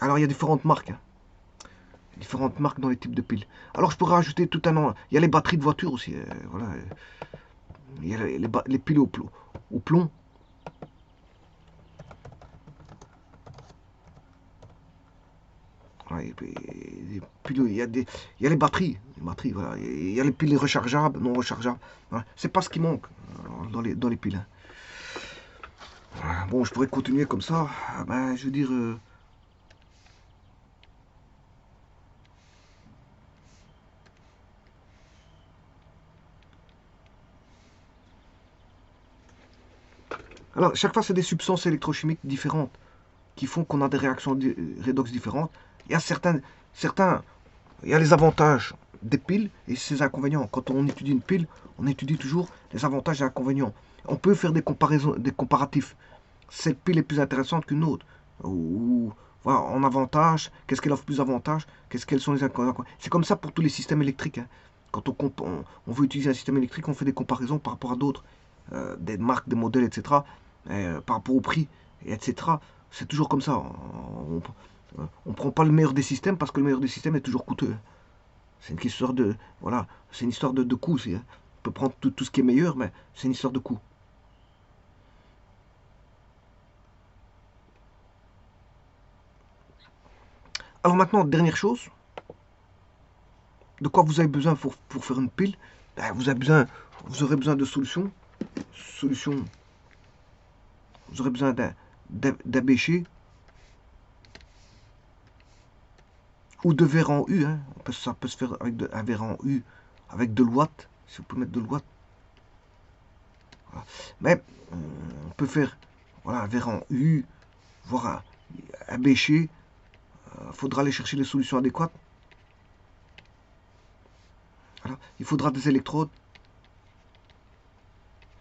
Alors, il y a différentes marques. Hein. différentes marques dans les types de piles. Alors je pourrais rajouter tout un an. Il y a les batteries de voiture aussi. Voilà. Il y a les piles au plomb. Ouais, il y a les batteries. Voilà. Il y a les piles rechargeables, non rechargeables. Voilà. C'est pas ce qui manque dans les piles. Hein. Voilà. Bon, je pourrais continuer comme ça. Ben, je veux dire. Alors, chaque fois, c'est des substances électrochimiques différentes qui font qu'on a des réactions redox différentes. Il y a il y a les avantages des piles et ses inconvénients. Quand on étudie une pile, on étudie toujours les avantages et les inconvénients. On peut faire des comparaisons, des comparatifs. Cette pile est plus intéressante qu'une autre. Ou voilà, en avantage, qu'est-ce qu'elle offre plus d'avantages, quels sont les inconvénients. C'est comme ça pour tous les systèmes électriques. Hein. Quand on veut utiliser un système électrique, on fait des comparaisons par rapport à d'autres, des marques, des modèles, etc. Par rapport au prix, etc. C'est toujours comme ça. On ne prend pas le meilleur des systèmes parce que le meilleur des systèmes est toujours coûteux. C'est une histoire de, voilà, c'est une histoire de coût. On peut prendre tout ce qui est meilleur, mais c'est une histoire de coût. Alors maintenant, dernière chose, de quoi vous avez besoin pour faire une pile? Ben, vous aurez besoin de solutions. Solutions. Vous aurez besoin d'un bêcher ou de verre en U. Hein. Ça peut se faire avec un verre en U, avec de l'ouate, si vous pouvez mettre de l'ouate. Voilà. Mais on peut faire voilà, un verre en U, voire un bêcher. Il faudra aller chercher les solutions adéquates. Voilà. Il faudra des électrodes.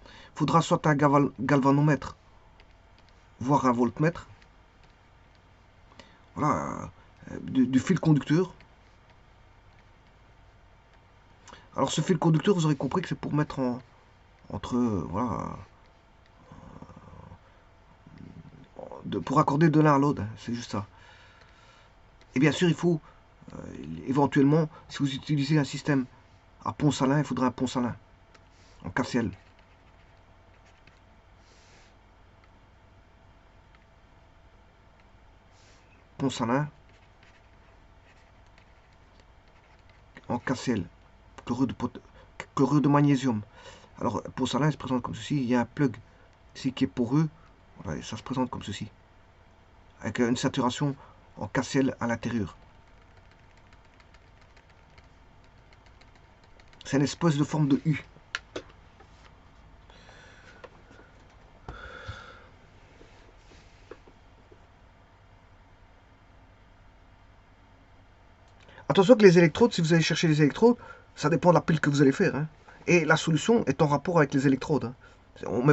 Il faudra soit un galvanomètre, voire un voltmètre. Voilà, du fil conducteur. Alors ce fil conducteur, vous aurez compris que c'est pour mettre entre, voilà, pour accorder de l'un à l'autre, hein, c'est juste ça. Et bien sûr, il faut, éventuellement, si vous utilisez un système à pont salin, il faudra un pont salin en KCL. Pont salin en KCl, chlorure de magnésium. Alors, pont salin se présente comme ceci. Il y a un plug ici qui est poreux. Voilà, ça se présente comme ceci. Avec une saturation en KCl à l'intérieur. C'est une espèce de forme de U. Attention que les électrodes, si vous allez chercher les électrodes, ça dépend de la pile que vous allez faire. Hein. Et la solution est en rapport avec les électrodes. Hein. On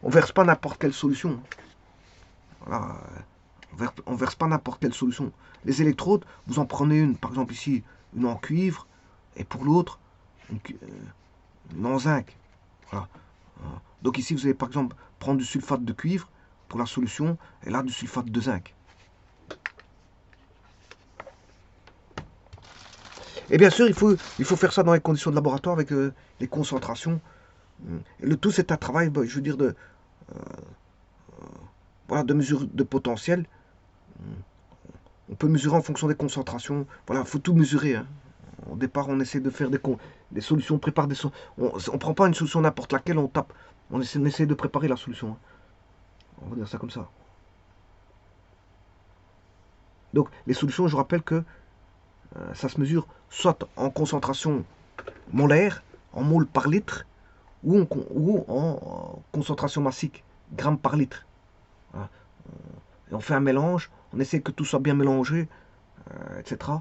verse pas n'importe quelle solution. Voilà. On verse pas n'importe quelle solution. Les électrodes, vous en prenez une, par exemple ici, une en cuivre, et pour l'autre, une en zinc. Voilà. Donc ici, vous allez par exemple prendre du sulfate de cuivre pour la solution, et là du sulfate de zinc. Et bien sûr, il faut faire ça dans les conditions de laboratoire avec les concentrations. Le tout, c'est un travail, je veux dire, voilà, de mesure de potentiel. On peut mesurer en fonction des concentrations. Voilà, il faut tout mesurer. Hein. Au départ, on essaie de faire des solutions, on prépare des solutions. On ne prend pas une solution n'importe laquelle, on tape. On essaie de préparer la solution. Hein. On va dire ça comme ça. Donc, les solutions, je rappelle que ça se mesure soit en concentration molaire, en mol par litre, ou en concentration massique, grammes par litre. Voilà. Et on fait un mélange, on essaie que tout soit bien mélangé, etc.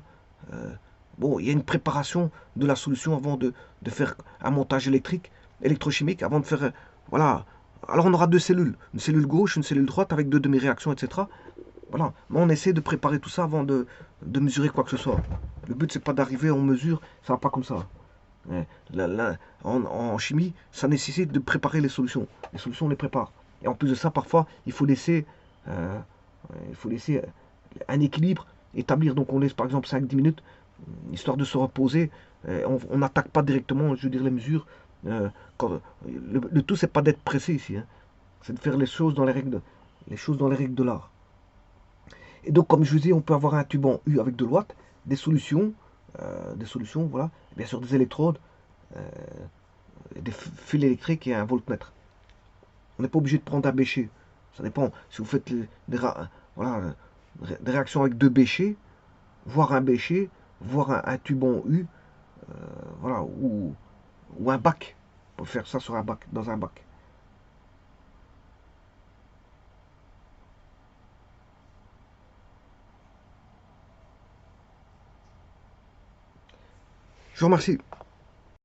Bon, il y a une préparation de la solution avant de faire un montage électrochimique, avant de faire... voilà. Alors on aura deux cellules, une cellule gauche, une cellule droite avec deux demi-réactions, etc. Voilà. Mais on essaie de préparer tout ça avant de mesurer quoi que ce soit. Le but, c'est pas d'arriver, on mesure, ça va pas comme ça. En chimie, ça nécessite de préparer les solutions. Les solutions, on les prépare. Et en plus de ça, parfois, il faut laisser un équilibre établir, donc on laisse par exemple 5-10 minutes, histoire de se reposer. On n'attaque pas directement, je veux dire, les mesures. Le tout, c'est pas d'être pressé ici, hein. C'est de faire les choses dans les règles de l'art. Et donc, comme je vous dis, on peut avoir un tube en U avec de l'ouate, des solutions, voilà, bien sûr des électrodes, euh, des fils électriques et un voltmètre. On n'est pas obligé de prendre un bécher. Ça dépend. Si vous faites voilà, des réactions avec deux béchers, voire un bécher, voire un tube en U, voilà, ou un bac. On peut faire ça sur un bac, dans un bac. Je vous remercie.